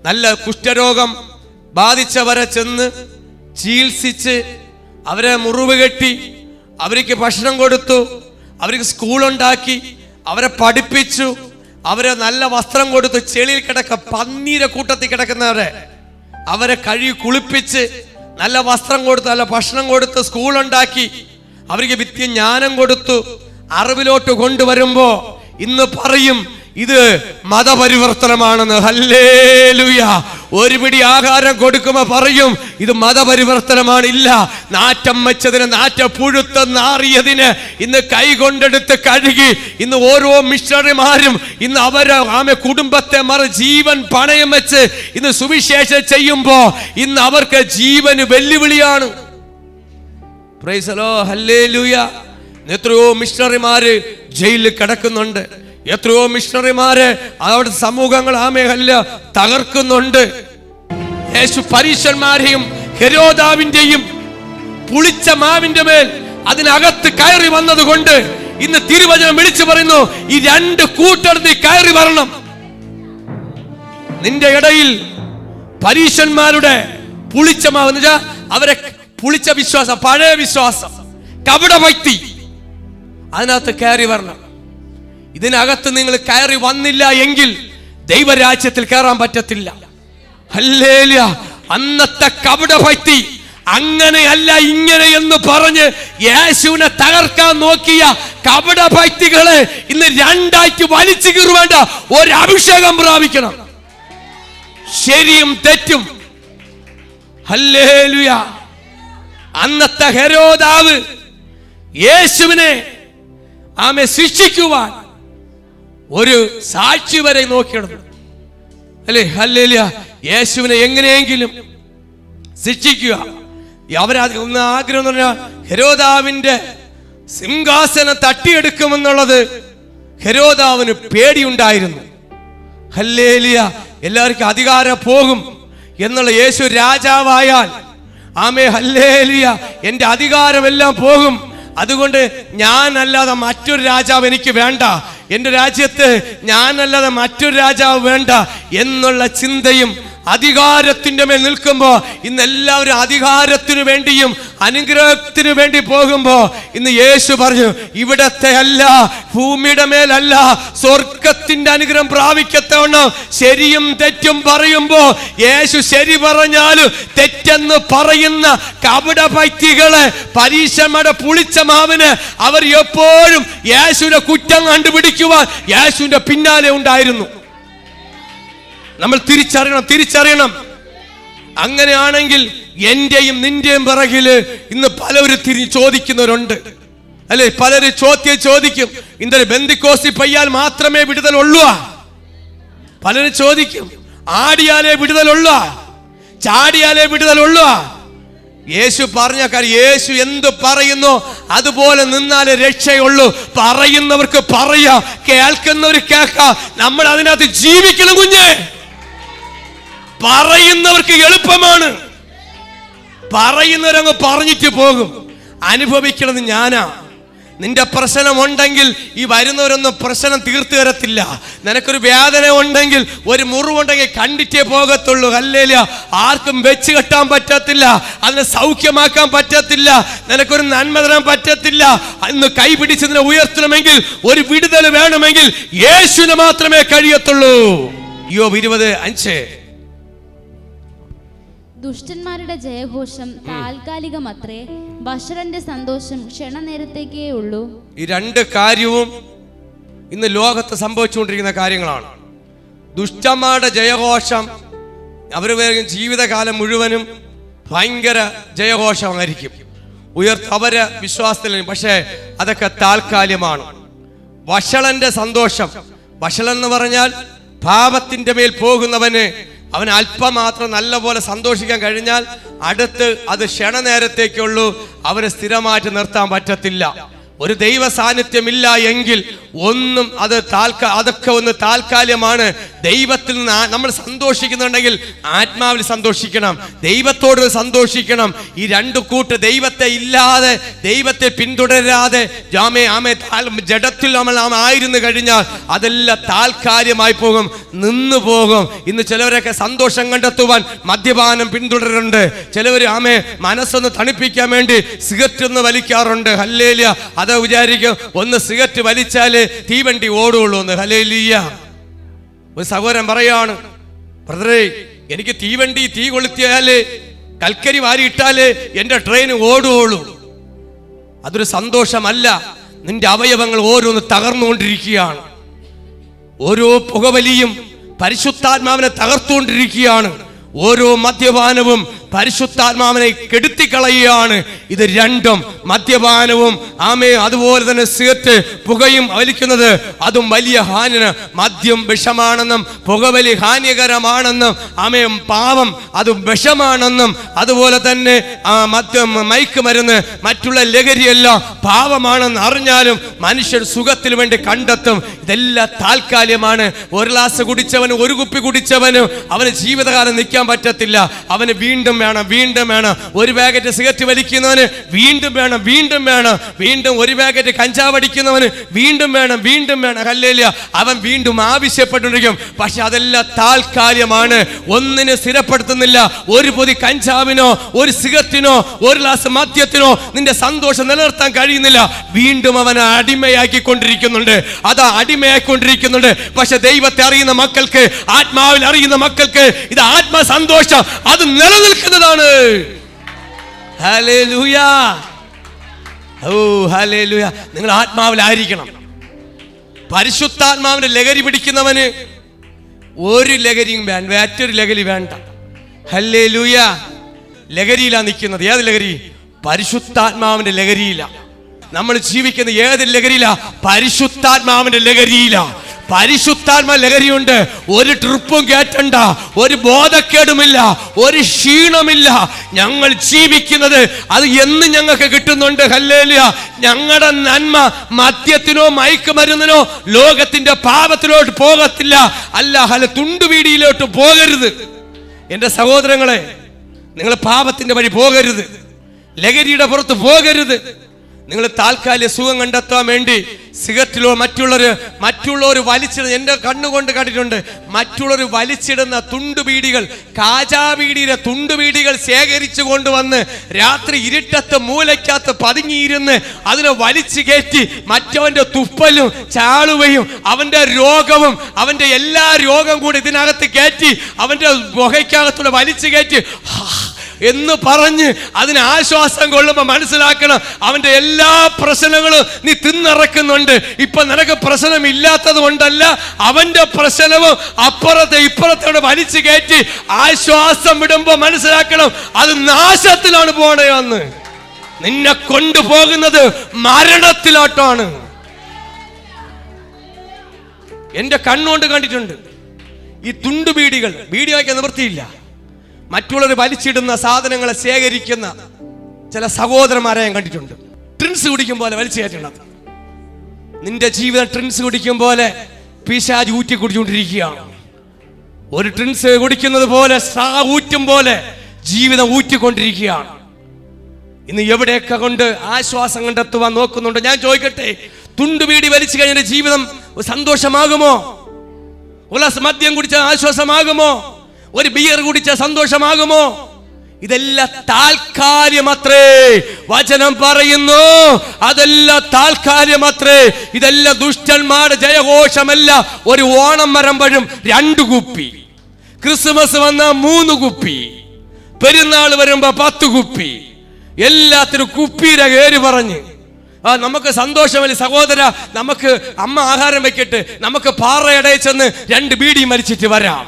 നല്ല കുഷ്ഠരോഗം ബാധിച്ചവരെ ചെന്ന് ചികിത്സിച്ച് അവരെ മുറിവ് കെട്ടി അവർക്ക് ഭക്ഷണം കൊടുത്തു, അവർക്ക് സ്കൂളുണ്ടാക്കി, അവരെ പഠിപ്പിച്ചു, അവരെ നല്ല വസ്ത്രം കൊടുത്തു. ചെളിയിൽ പന്നീരെ കൂട്ടത്തിൽ കിടക്കുന്നവരെ അവരെ കഴുകി കുളിപ്പിച്ച് നല്ല വസ്ത്രം കൊടുത്തു, നല്ല ഭക്ഷണം കൊടുത്ത്, സ്കൂളുണ്ടാക്കി, അവർക്ക് വിദ്യജ്ഞാനം കൊടുത്തു, അറിവിലോട്ട് കൊണ്ടുവരുമ്പോ ഇന്ന് പറയും ഇത് മതപരിവർത്തനമാണെന്ന്. ഹല്ലേലൂയ. ഒരു പിടി ആഹാരം കൊടുക്കുമ്പോ പറയും ഇത് മതപരിവർത്തനമാണ്. ഇല്ല, നാറ്റം വെച്ചതിന്, നാറ്റ പുഴുത്ത നാറിയതിന് ഇന്ന് കൈകൊണ്ടെടുത്ത് കഴുകി ഇന്ന് ഓരോ മിഷണറിമാരും ഇന്ന് അവരെ കുടുംബത്തെ ജീവൻ പണയം വെച്ച് ഇന്ന് സുവിശേഷം ചെയ്യുമ്പോ ഇന്ന് അവർക്ക് ജീവന് വെല്ലുവിളിയാണ്. Price the Lord, hallelujah. എത്രയോ മിഷണറിമാര് ജയിലിൽ കിടക്കുന്നുണ്ട്. എത്രയോ മിഷണറിമാര് അവിടെ സമൂഹങ്ങൾ തകർക്കുന്നുണ്ട്. യേശു പരീശന്മാരെയും ഹെരോദാവിന്റെയും പുളിച്ച മാവിന്റെ മേൽ അതിനകത്ത് കയറി വന്നതുകൊണ്ട് ഇന്ന് തിരുവചനം വിളിച്ചു പറയുന്നു, ഈ രണ്ട് കൂട്ടർ നീ കയറി വരണം. നിന്റെ ഇടയിൽ പരീശന്മാരുടെ പുളിച്ച മാവ് എന്ന് വെച്ചാൽ അവരെ പുളിച്ച വിശ്വാസം, പഴയ വിശ്വാസം, കപടഭക്തി, അതിനകത്ത് കയറി വരണം. ഇതിനകത്ത് നിങ്ങൾ കയറി വന്നില്ല എങ്കിൽ ദൈവരാജ്യത്തിൽ കയറാൻ പറ്റത്തില്ല. ഹല്ലേലൂയ. അന്നത്തെ കപടഭക്തി അങ്ങനെയല്ല ഇങ്ങനെ എന്ന് പറഞ്ഞ് യേശുവിനെ തകർക്കാൻ നോക്കിയ കപടഭക്തികളെ ഇന്ന് രണ്ടായിട്ട് വലിച്ചു കീറുവേണ്ട ഒരു അഭിഷേകം പ്രാപിക്കണം. ശരിയും തെറ്റും. ഹല്ലേലൂയ. അന്നത്തെ ഹെരോദാവ് യേശുവിനെ ശിക്ഷിക്കുവാൻ ഒരു സാക്ഷി വരെ നോക്കിയിടുന്നു അല്ലേ? ഹല്ലേലൂയ. യേശുവിനെ എങ്ങനെയെങ്കിലും ശിക്ഷിക്കുക. അവരൊന്ന് ആഗ്രഹം എന്ന് പറഞ്ഞാൽ ഹെരോദാവിന്റെ സിംഹാസനം തട്ടിയെടുക്കുമെന്നുള്ളത് ഹെരോദാവിന് പേടിയുണ്ടായിരുന്നു. ഹല്ലേലൂയ. എല്ലാവർക്കും അധികാരം പോകും എന്നുള്ള യേശു രാജാവായാൽ ഹല്ലേലൂയ, എന്റെ അധികാരമെല്ലാം പോകും, അതുകൊണ്ട് ഞാനല്ലാതെ മറ്റൊരു രാജാവ് എനിക്ക് വേണ്ട, എന്റെ രാജ്യത്ത് ഞാനല്ലാതെ മറ്റൊരു രാജാവ് വേണ്ട എന്നുള്ള ചിന്തയും അധികാരത്തിന്റെ മേൽ നിൽക്കുമ്പോ ഇന്ന് എല്ലാവരും അധികാരത്തിനു വേണ്ടിയും അനുഗ്രഹത്തിനു വേണ്ടി പോകുമ്പോ ഇന്ന് യേശു പറഞ്ഞു, ഇവിടത്തെ അല്ല, ഭൂമിയുടെ മേലല്ല, സ്വർഗത്തിന്റെ അനുഗ്രഹം പ്രാപിക്കത്തവണ്ണം ശരിയും തെറ്റും പറയുമ്പോ യേശു ശരി പറഞ്ഞാലും തെറ്റെന്ന് പറയുന്ന കപടഭക്തികളെ, പരീശന്മാരുടെ പുളിച്ച മാവിന് അവർ എപ്പോഴും യേശുവിന്റെ കുറ്റം കണ്ടുപിടിക്കുവാൻ യേശുവിന്റെ പിന്നാലെ ഉണ്ടായിരുന്നു. നമ്മൾ തിരിച്ചറിയണം. അങ്ങനെയാണെങ്കിൽ എന്റെയും നിന്റെയും പിറകില് ഇന്ന് പലരും ചോദിക്കുന്നവരുണ്ട് അല്ലെ? പലരും ചോദിക്കും, ഇന്നലെ ബെന്തിക്കോസ്തി പയ്യാൽ മാത്രമേ വിടുതലുള്ളൂ. പലരും ചോദിക്കും, ആടിയാലേ വിടുതലുള്ളൂ, ചാടിയാലേ വിടുതലുള്ളൂ. യേശു പറഞ്ഞ കാര്യം, യേശു എന്ത് പറയുന്നോ അതുപോലെ നിന്നാലേ രക്ഷയുള്ളൂ. പറയുന്നവർക്ക് പറയാം, കേൾക്കുന്നവർ കേൾക്കാം. നമ്മൾ അതിനകത്ത് ജീവിക്കണം കുഞ്ഞേ. പറയുന്നവർക്ക് എളുപ്പമാണ്, പറയുന്നവരങ്ങ് പറഞ്ഞിട്ട് പോകും. അനുഭവിക്കണത് ഞാനാ. നിന്റെ പ്രശ്നം ഉണ്ടെങ്കിൽ ഈ വരുന്നവരൊന്നും പ്രശ്നം തീർത്തു തരത്തില്ല. നിനക്കൊരു വേദന ഉണ്ടെങ്കിൽ, ഒരു മുറിവുണ്ടെങ്കിൽ കണ്ടിട്ടേ പോകത്തുള്ളൂ. ഹല്ലേലൂയ. ആർക്കും വെച്ച് കെട്ടാൻ പറ്റത്തില്ല, അതിനെ സൗഖ്യമാക്കാൻ പറ്റത്തില്ല, നിനക്കൊരു നന്മ തരാൻ പറ്റത്തില്ല. ഇന്ന് കൈ പിടിച്ചതിനെ ഉയർത്തണമെങ്കിൽ, ഒരു വിടുതൽ വേണമെങ്കിൽ യേശുവിന് മാത്രമേ കഴിയത്തുള്ളൂ. യോബ് 20:5. ദുഷ്ടന്മാരുടെ ജയഘോഷം താൽക്കാലികമത്രേ, ബശരന്റെ സന്തോഷം ക്ഷണനേരത്തേക്കേ ഉള്ളൂ. ഈ രണ്ട് കാര്യവും ഇന്ന് ലോകത്ത് സംഭവിച്ചുകൊണ്ടിരിക്കുന്ന കാര്യങ്ങളാണ്. ദുഷ്ടന്മാരുടെ ജയഘോഷം അവർ ജീവിതകാലം മുഴുവനും ഭയങ്കര ജയഘോഷമായിരിക്കും, അവരെ വിശ്വാസത്തിൽ. പക്ഷേ അതൊക്കെ താൽക്കാലികമാണ്. വഷളന്റെ സന്തോഷം, വഷളൻ എന്ന് പറഞ്ഞാൽ പാപത്തിന്റെ മേൽ പോകുന്നവന് അവൻ അല്പം മാത്രം നല്ലപോലെ സന്തോഷിക്കാൻ കഴിഞ്ഞാൽ അടുത്ത് അത് ക്ഷണനേരത്തേക്കുള്ളൂ, അവന് സ്ഥിരമായിട്ട് നിർത്താൻ പറ്റത്തില്ല. ഒരു ദൈവ സാന്നിധ്യമില്ല എങ്കിൽ ഒന്നും അത് അതൊക്കെ ഒന്ന് താൽക്കാലികമാണ്. ദൈവത്തിൽ നിന്ന് നമ്മൾ സന്തോഷിക്കുന്നുണ്ടെങ്കിൽ ആത്മാവിൽ സന്തോഷിക്കണം, ദൈവത്തോട് സന്തോഷിക്കണം. ഈ രണ്ടു കൂട്ട് ദൈവത്തെ ഇല്ലാതെ, ദൈവത്തെ പിന്തുടരാതെ ജഡത്തിൽ നമ്മൾ ആയിരുന്നു കഴിഞ്ഞാൽ അതെല്ലാം താൽക്കാലികമായി പോകും, നിന്നു പോകും. ഇന്ന് ചിലവരൊക്കെ സന്തോഷം കണ്ടെത്തുവാൻ മദ്യപാനം പിന്തുടരുന്നുണ്ട്. ചിലവർ മനസ്സൊന്ന് തണുപ്പിക്കാൻ വേണ്ടി സിഗരറ്റ് ഒന്ന് വലിക്കാറുണ്ട്. ഹല്ലേലൂയ. അത് വിചാരിക്കും ഒന്ന് സിഗരറ്റ് വലിച്ചാല് തീവണ്ടി ഓടുള്ളൂ എന്ന്. ഹല്ലേലൂയ. ഒരു സഹോദരൻ പറയാണ്, ബ്രദറേ, എനിക്ക് തീവണ്ടി തീ കൊളുത്തിയാല്, കൽക്കരി വാരിയിട്ടാല് എന്റെ ട്രെയിൻ ഓടുകയുള്ളൂ. അതൊരു സന്തോഷമല്ല. നിന്റെ അവയവങ്ങൾ ഓരോന്ന് തകർന്നുകൊണ്ടിരിക്കുകയാണ്. ഓരോ പുകവലിയും പരിശുദ്ധാത്മാവിനെ തകർത്തുകൊണ്ടിരിക്കുകയാണ്. ഓരോ മദ്യപാനവും പരിശുദ്ധാത്മാവിനെ കെടുത്തിക്കളയുകയാണ്. ഇത് രണ്ടും, മദ്യപാനവും അതുപോലെ തന്നെ സിഗരറ്റ് പുകയും വലിക്കുന്നത് അതും വലിയ ഹാനിന്. മദ്യം വിഷമാണെന്നും പുകവലി ഹാനികരമാണെന്നും പാവം അതും വിഷമാണെന്നും അതുപോലെ തന്നെ മദ്യം മയക്ക് മരുന്ന് മറ്റുള്ള ലഹരിയെല്ലാം പാവമാണെന്ന് അറിഞ്ഞാലും മനുഷ്യർ സുഖത്തിന് വേണ്ടി കണ്ടെത്തും. ഇതെല്ലാം താൽക്കാലികമാണ്. ഒരു ഗ്ലാസ് കുടിച്ചവന്, ഒരു കുപ്പി കുടിച്ചവനും അവന് ജീവിതകാലം നിൽക്കാൻ പറ്റത്തില്ല. അവന് വീണ്ടും വേണം, വീണ്ടും വേണം. ഒരു പാക്കറ്റ് സിഗരറ്റ് വലിക്കുന്നവന് വീണ്ടും വേണം, വീണ്ടും വേണം. വീണ്ടും ഒരു പാക്കറ്റ് കഞ്ചാവ് അടിക്കുന്നവന് വീണ്ടും വേണം, വീണ്ടും വേണം. ഹല്ലേലൂയ. അവൻ വീണ്ടും ആവശ്യപ്പെട്ടിരിക്കും. പക്ഷെ അതെല്ലാം താൽക്കാലികമാണ്, ഒന്നിനെ സ്ഥിരപ്പെടുത്തുന്നില്ല. ഒരു പൊതി കഞ്ചാവിനോ ഒരു സിഗരറ്റിനോ ഒരു ഗ്ലാസ് മദ്യത്തിനോ നിന്റെ സന്തോഷം നിലനിർത്താൻ കഴിയുന്നില്ല. വീണ്ടും അവനെ അടിമയാക്കിക്കൊണ്ടിരിക്കുന്നുണ്ട്. അതാ അടിമയാക്കിക്കൊണ്ടിരിക്കുന്നുണ്ട്. പക്ഷെ ദൈവത്തെ അറിയുന്ന മക്കൾക്ക്, ആത്മാവിൽ അറിയുന്ന മക്കൾക്ക് ഇത് ആത്മസന്തോഷം അത് നിലനിൽക്കുന്നതാണ്. ഹല്ലേലൂയ. ഓ ഹല്ലേലൂയ. നിങ്ങൾ ആത്മാവിലായിരിക്കണം. പരിശുദ്ധാത്മാവിന്റെ ലഹരി പിടിക്കുന്നവന് ഒരു ലഹരിയും വേണ്ട, മറ്റൊരു ലഹരി വേണ്ട. ഹല്ലേലൂയ. ലഹരിയിലാ നിൽക്കുന്നത്. ഏത് ലഹരി? പരിശുദ്ധാത്മാവിന്റെ ലഹരിയില. നമ്മൾ ജീവിക്കുന്ന ഏത് ലഹരിയില? പരിശുദ്ധാത്മാവിന്റെ ലഹരിയില. പരിശുദ്ധാത്മ ലഹരിയുണ്ട്. ഒരു ട്രിപ്പും കേട്ടണ്ട, ഒരു ബോധക്കേടുമില്ല, ഒരു ക്ഷീണമില്ല. ഞങ്ങൾ ജീവിക്കുന്നത് അത് എന്ന് ഞങ്ങൾക്ക് കിട്ടുന്നുണ്ട്. ഹല്ലേലൂയ. ഞങ്ങളുടെ നന്മ മദ്യത്തിനോ മയക്കുമരുന്നിനോ ലോകത്തിന്റെ പാപത്തിലോട്ട് പോകത്തില്ല. അല്ല തുണ്ടുവീടിയിലോട്ട് പോകരുത്. എന്റെ സഹോദരങ്ങളെ, നിങ്ങൾ പാപത്തിന്റെ വഴി പോകരുത്, ലഹരിയുടെ പുറത്ത് പോകരുത്. നിങ്ങൾ താൽക്കാലിക സുഖം കണ്ടെത്താൻ വേണ്ടി സിഗരറ്റിലോ മറ്റുള്ളവർ വലിച്ചിടുന്ന, എൻ്റെ കണ്ണുകൊണ്ട് കണ്ടിട്ടുണ്ട്, മറ്റുള്ളവർ വലിച്ചിടുന്ന തുണ്ടുബീഡികൾ, കാജാബീഡിയിലെ തുണ്ടുബീഡികൾ ശേഖരിച്ചു കൊണ്ടുവന്ന് രാത്രി ഇരുട്ടത്ത് മൂലയ്ക്കകത്ത് പതുങ്ങിയിരുന്ന് അതിനെ വലിച്ചു കയറ്റി മറ്റവന്റെ തുപ്പലും ചാളുവയും അവന്റെ രോഗവും അവന്റെ എല്ലാ രോഗം കൂടി ഇതിനകത്ത് കയറ്റി അവന്റെ പുകയ്ക്കകത്തൂടെ വലിച്ചു കയറ്റി എന്ന് പറഞ്ഞ് അതിന് ആശ്വാസം കൊള്ളുമ്പോൾ മനസ്സിലാക്കണം, അവന്റെ എല്ലാ പ്രശ്നങ്ങളും നീ തിന്നിറക്കുന്നുണ്ട്. ഇപ്പൊ നിനക്ക് പ്രശ്നം ഇല്ലാത്തത് കൊണ്ടല്ല, അവന്റെ പ്രശ്നവും ഇപ്പുറത്തോടെ വലിച്ചു കയറ്റി ആശ്വാസം വിടുമ്പോ മനസ്സിലാക്കണം അത് നാശത്തിലാണ് പോണേന്ന്. നിന്നെ കൊണ്ടുപോകുന്നത് മരണത്തിലോട്ടാണ്. എന്റെ കണ്ണുകൊണ്ട് കണ്ടിട്ടുണ്ട്. ഈ തുണ്ടുബീഡികൾ, ബീഡി വയ്ക്കാൻ നിവൃത്തിയില്ല, മറ്റുള്ളവർ വലിച്ചിടുന്ന സാധനങ്ങളെ ശേഖരിക്കുന്ന ചില സഹോദരന്മാരെ ഞാൻ കണ്ടിട്ടുണ്ട്. ഡ്രിങ്ക്സ് കുടിക്കും പോലെ വലിച്ചു കയറ്റണം. നിന്റെ ജീവിതം ഡ്രിങ്ക്സ് കുടിക്കും പോലെ പിശാച് ഊറ്റി കുടിച്ചുകൊണ്ടിരിക്കുകയാണ്. ഒരു ഡ്രിങ്ക്സ് കുടിക്കുന്നത് പോലെ, ഊറ്റും പോലെ ജീവിതം ഊറ്റിക്കൊണ്ടിരിക്കുകയാണ്. ഇന്ന് എവിടെയൊക്കെ കൊണ്ട് ആശ്വാസം കണ്ടെത്തുവാൻ നോക്കുന്നുണ്ട്. ഞാൻ ചോദിക്കട്ടെ, തുണ്ടുബീടി വലിച്ചു കഴിഞ്ഞ ജീവിതം സന്തോഷമാകുമോ? ഒരു ഗ്ലാസ് മദ്യം കുടിച്ചാൽ ആശ്വാസമാകുമോ? ഒരു ബിയർ കുടിച്ച സന്തോഷമാകുമോ? ഇതെല്ലാം താൽക്കാലികമത്രേ. വചനം പറയുന്നു അതെല്ലാം താൽക്കാലികമത്രേ. ഇതെല്ലാം ദുഷ്ടന്മാരുടെ ജയഘോഷമല്ല. ഒരു ഓണം വരുമ്പോഴും 2 കുപ്പി, ക്രിസ്മസ് വന്ന 3 കുപ്പി, പെരുന്നാൾ വരുമ്പോ 10 കുപ്പി, എല്ലാത്തിനും കുപ്പിയുടെ പേര് പറഞ്ഞ് നമുക്ക് സന്തോഷമല്ല സഹോദര. നമുക്ക് അമ്മ ആഹാരം വെക്കട്ടെ, നമുക്ക് പാറയടയിൽ ചെന്ന് 2 ബീഡി മരിച്ചിട്ട് വരാം.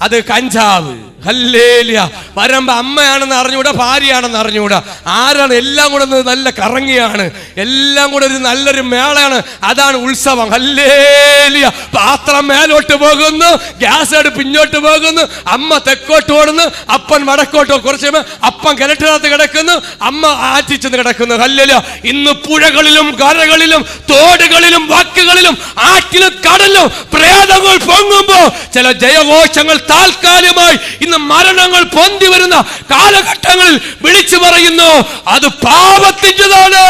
അത് കഞ്ചാവ്. ഹല്ലേലൂയ. വരുമ്പോ അമ്മയാണെന്ന് അറിഞ്ഞൂടാ, ഭാര്യയാണെന്ന് അറിഞ്ഞൂടാ, ആരാണ്, എല്ലാം കൂടെ നല്ല കറങ്ങിയാണ്, എല്ലാം കൂടെ ഒരു നല്ലൊരു മേളയാണ്. അതാണ് ഉത്സവം. ഹല്ലേലൂയ. പാത്രം മേലോട്ട് പോകുന്നു, ഗ്യാസ് അടുപ്പ് ഇങ്ങോട്ട് പോകുന്നു, അമ്മ തെക്കോട്ട് ഓടുന്നു, അപ്പൻ വടക്കോട്ടോ. കുറച്ച് അപ്പൻ കിണറ്റിനകത്ത് കിടക്കുന്നു, അമ്മ ആറ്റിച്ചെന്ന് കിടക്കുന്നു. ഹല്ലേലൂയ. ഇന്ന് പുഴകളിലും കരകളിലും തോടുകളിലും വാക്കുകളിലും ആറ്റിലും കടലിലും പ്രേതങ്ങൾ പൊങ്ങുമ്പോ ചില ജയഘോഷങ്ങൾ താൽക്കാലികമായി ഇന്ന് മരണങ്ങൾ പൊന്തി വരുന്ന കാലഘട്ടങ്ങളിൽ വിളിച്ചു പറയുന്നു അത് പാപത്തിൻ്റെതാണ്.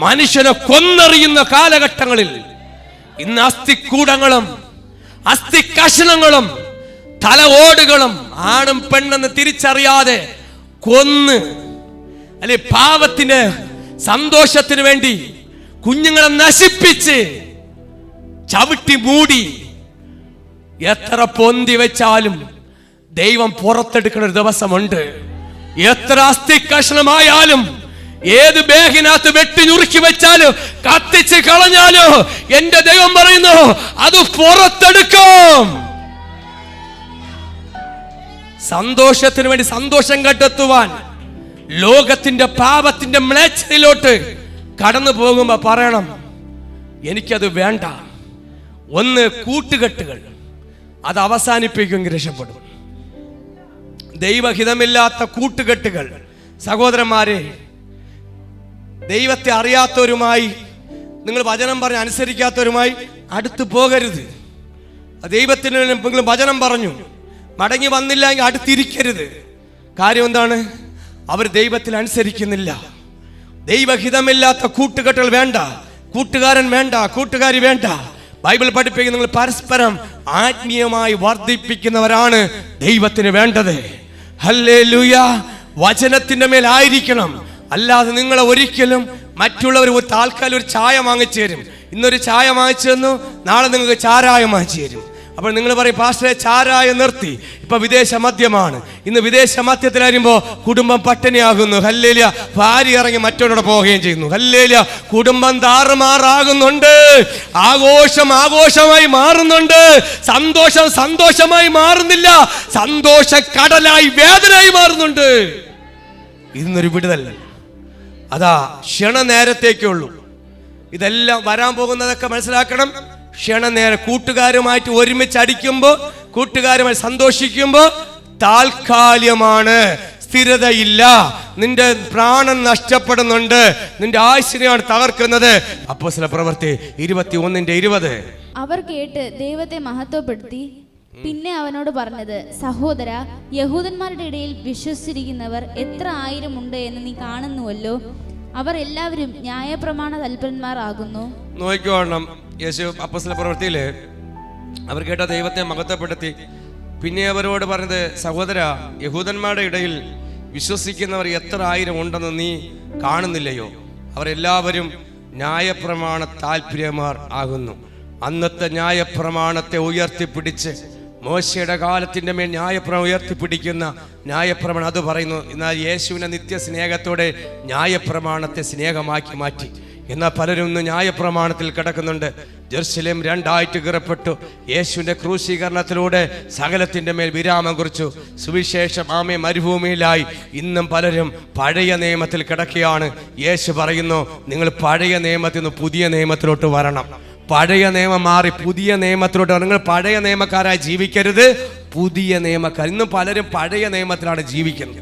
മനുഷ്യനെ കൊന്നെറിയുന്ന കാലഘട്ടങ്ങളിൽ ഇന്ന് അസ്ഥിക്കൂടങ്ങളും അസ്ഥികഷണങ്ങളും തല ഓടുകളും ആണും പെണ്ണെന്ന് തിരിച്ചറിയാതെ കൊന്ന് അല്ലെ പാപത്തിന് സന്തോഷത്തിന് വേണ്ടി കുഞ്ഞുങ്ങളെ നശിപ്പിച്ച് ചവിട്ടി മൂടി എത്ര പൊന്തി വെച്ചാലും ദൈവം പുറത്തെടുക്കുന്ന ഒരു ദിവസമുണ്ട്. എത്ര അസ്ഥി കഷ്ണമായാലും ഏത് ബാഗിനകത്ത് വെട്ടി ഞുറുക്കി വെച്ചാലോ കത്തിച്ച് കളഞ്ഞാലോ എന്റെ ദൈവം പറയുന്നു അത് പുറത്തെടുക്കും. സന്തോഷത്തിന് വേണ്ടി സന്തോഷം കണ്ടെത്തുവാൻ ലോകത്തിന്റെ പാപത്തിന്റെ മ്ലേച്ഛതയിലോട്ട് കടന്നു പോകുമ്പോ പറയണം, എനിക്കത് വേണ്ട. ഒന്ന്, കൂട്ടുകെട്ടുകൾ അത് അവസാനിപ്പിക്കുമെങ്കിൽ രക്ഷപ്പെടും. ദൈവഹിതമില്ലാത്ത കൂട്ടുകെട്ടുകൾ. സഹോദരന്മാരെ, ദൈവത്തെ അറിയാത്തവരുമായി, നിങ്ങൾ വചനം പറഞ്ഞ് അനുസരിക്കാത്തവരുമായി അടുത്ത് പോകരുത്. ദൈവത്തിന് നിങ്ങൾ വചനം പറഞ്ഞു മടങ്ങി വന്നില്ല എങ്കിൽ അടുത്തിരിക്കരുത്. കാര്യം എന്താണ്? അവർ ദൈവത്തിൽ അനുസരിക്കുന്നില്ല. ദൈവഹിതമില്ലാത്ത കൂട്ടുകെട്ടുകൾ വേണ്ട, കൂട്ടുകാരൻ വേണ്ട, കൂട്ടുകാരി വേണ്ട. ബൈബിൾ പഠിപ്പിക്കുന്ന നിങ്ങൾ പരസ്പരം ആത്മീയമായി വർദ്ധിപ്പിക്കുന്നവരാണ് ദൈവത്തിന് വേണ്ടത്. ഹല്ലേലൂയ. വചനത്തിന്റെ മേലായിരിക്കണം. അല്ലാതെ നിങ്ങളെ ഒരിക്കലും മറ്റുള്ളവർ താൽക്കാലം ഒരു ചായ വാങ്ങിച്ചു തരും. ഇന്നൊരു ചായ വാങ്ങിച്ചു തന്നു, നാളെ നിങ്ങൾക്ക് ചാരായം വാങ്ങിച്ചു തരും. അപ്പോൾ നിങ്ങൾ പറയും, പാസ്റ്ററെ ചാരായം നിർത്തി, ഇപ്പൊ വിദേശ മദ്യമാണ്. ഇന്ന് വിദേശ മദ്യത്തിൽ വരുമ്പോ കുടുംബം പട്ടിണിയാകുന്നു. ഹല്ലേലൂയ. ഭാര്യ ഇറങ്ങി മറ്റൊരാടെ പോവുകയും ചെയ്യുന്നു. ഹല്ലേലൂയ. കുടുംബം താറുമാറാകുന്നുണ്ട്. ആഘോഷം ആഘോഷമായി മാറുന്നുണ്ട്. സന്തോഷം സന്തോഷമായി മാറുന്നില്ല. സന്തോഷ കടലായി വേദനയായി മാറുന്നുണ്ട്. ഇന്നൊരു വിടുതല്ല. അതാ ക്ഷണനേരത്തേക്കുള്ളൂ. ഇതെല്ലാം വരാൻ പോകുന്നതൊക്കെ മനസ്സിലാക്കണം. ക്ഷണനേരം. കൂട്ടുകാരുമായിട്ട് ഒരുമിച്ച് അടിക്കുമ്പോൾ, കൂട്ടുകാരുമായി സന്തോഷിക്കുമ്പോൾ താൽക്കാലികമാണ്, സ്ഥിരതയില്ല. നിന്റെ പ്രാണൻ നഷ്ടപ്പെടുന്നുണ്ട്, നിന്റെ ആയുസ്സിനെയാണ് തകർക്കുന്നത്. അപ്പോസ്തല പ്രവൃത്തി 21:20. അവർ കേട്ട് ദൈവത്തെ മഹത്വപ്പെടുത്തി. പിന്നെ അവനോട് പറഞ്ഞത്, സഹോദര, യഹൂദന്മാരുടെ ഇടയിൽ വിശ്വസിച്ചിരിക്കുന്നവർ എത്ര ആയിരം ഉണ്ട് എന്ന് നീ കാണുന്നുവല്ലോ. അവർ എല്ലാവരും ന്യായപ്രമാണ തൽപരന്മാർ ആകുന്നു. നോക്കിക്കോണം. യേശു അപ്പോസ്തല പ്രവൃത്തിയില് അവർ കേട്ട ദൈവത്തെ മഹത്വപ്പെടുത്തി. പിന്നെ അവരോട് പറഞ്ഞത്, സഹോദര, യഹൂദന്മാരുടെ ഇടയിൽ വിശ്വസിക്കുന്നവർ എത്ര ആയിരം ഉണ്ടെന്ന് നീ കാണുന്നില്ലയോ? അവരെല്ലാവരും ന്യായപ്രമാണ താല്പര്യമാർ ആകുന്നു. അന്നത്തെ ന്യായപ്രമാണത്തെ ഉയർത്തിപ്പിടിച്ച്, മോശയുടെ കാലത്തിൻ്റെ മേൽ ന്യായപ്രമാണം ഉയർത്തിപ്പിടിക്കുന്ന ന്യായപ്രമാണം അത് പറയുന്നു. എന്നാൽ യേശുവിനെ നിത്യസ്നേഹത്തോടെ ന്യായപ്രമാണത്തെ സ്നേഹമാക്കി മാറ്റി. എന്നാൽ പലരും ഇന്ന് ന്യായപ്രമാണത്തിൽ കിടക്കുന്നുണ്ട്. ജെറുസലേം രണ്ടായിട്ട് കീറപ്പെട്ടു. യേശുവിൻ്റെ ക്രൂശീകരണത്തിലൂടെ സകലത്തിൻ്റെ മേൽ വിരാമം കുറിച്ചു. സുവിശേഷം ആമേ മരുഭൂമിയിലായി. ഇന്നും പലരും പഴയ നിയമത്തിൽ കിടക്കുകയാണ്. യേശു പറയുന്നു, നിങ്ങൾ പഴയ നിയമത്തിൽ നിന്ന് പുതിയ നിയമത്തിലോട്ട് വരണം. പഴയ നിയമം മാറി പുതിയ നിയമത്തിലോട്ട്. നിങ്ങൾ പഴയ നിയമക്കാരായി ജീവിക്കരുത്, പുതിയ നിയമക്കാർ. ഇന്നും പലരും പഴയ നിയമത്തിലാണ് ജീവിക്കുന്നത്.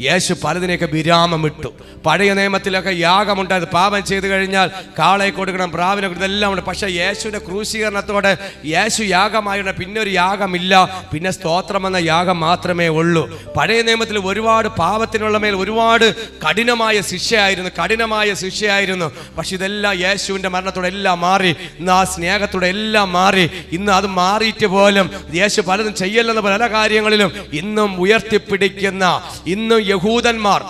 യേശു പലതിനെയൊക്കെ വിരാമം ഇട്ടു. പഴയ നിയമത്തിലൊക്കെ യാഗമുണ്ടായത്. പാപം ചെയ്തു കഴിഞ്ഞാൽ കാളയെ കൊടുക്കണം, പ്രാവിനെ കൊടുക്കണം, ഇതെല്ലാം ഉണ്ട്. പക്ഷേ യേശുവിൻ്റെ ക്രൂശീകരണത്തോടെ യേശു യാഗമായിട്ട് പിന്നെ ഒരു യാഗമില്ല, പിന്നെ സ്തോത്രം എന്ന യാഗം മാത്രമേ ഉള്ളൂ. പഴയ നിയമത്തിൽ ഒരുപാട് പാപത്തിനുള്ള മേൽ ഒരുപാട് കഠിനമായ ശിക്ഷയായിരുന്നു. പക്ഷെ ഇതെല്ലാം യേശുവിൻ്റെ മരണത്തോടെ എല്ലാം മാറി. ഇന്ന് ആ സ്നേഹത്തോടെ എല്ലാം മാറി. ഇന്ന് അത് മാറിയിട്ട് പോലും യേശു പലതും ചെയ്യല്ലെന്ന പല കാര്യങ്ങളിലും ഇന്നും ഉയർത്തിപ്പിടിക്കുന്ന, ഇന്നും യഹൂദന്മാർ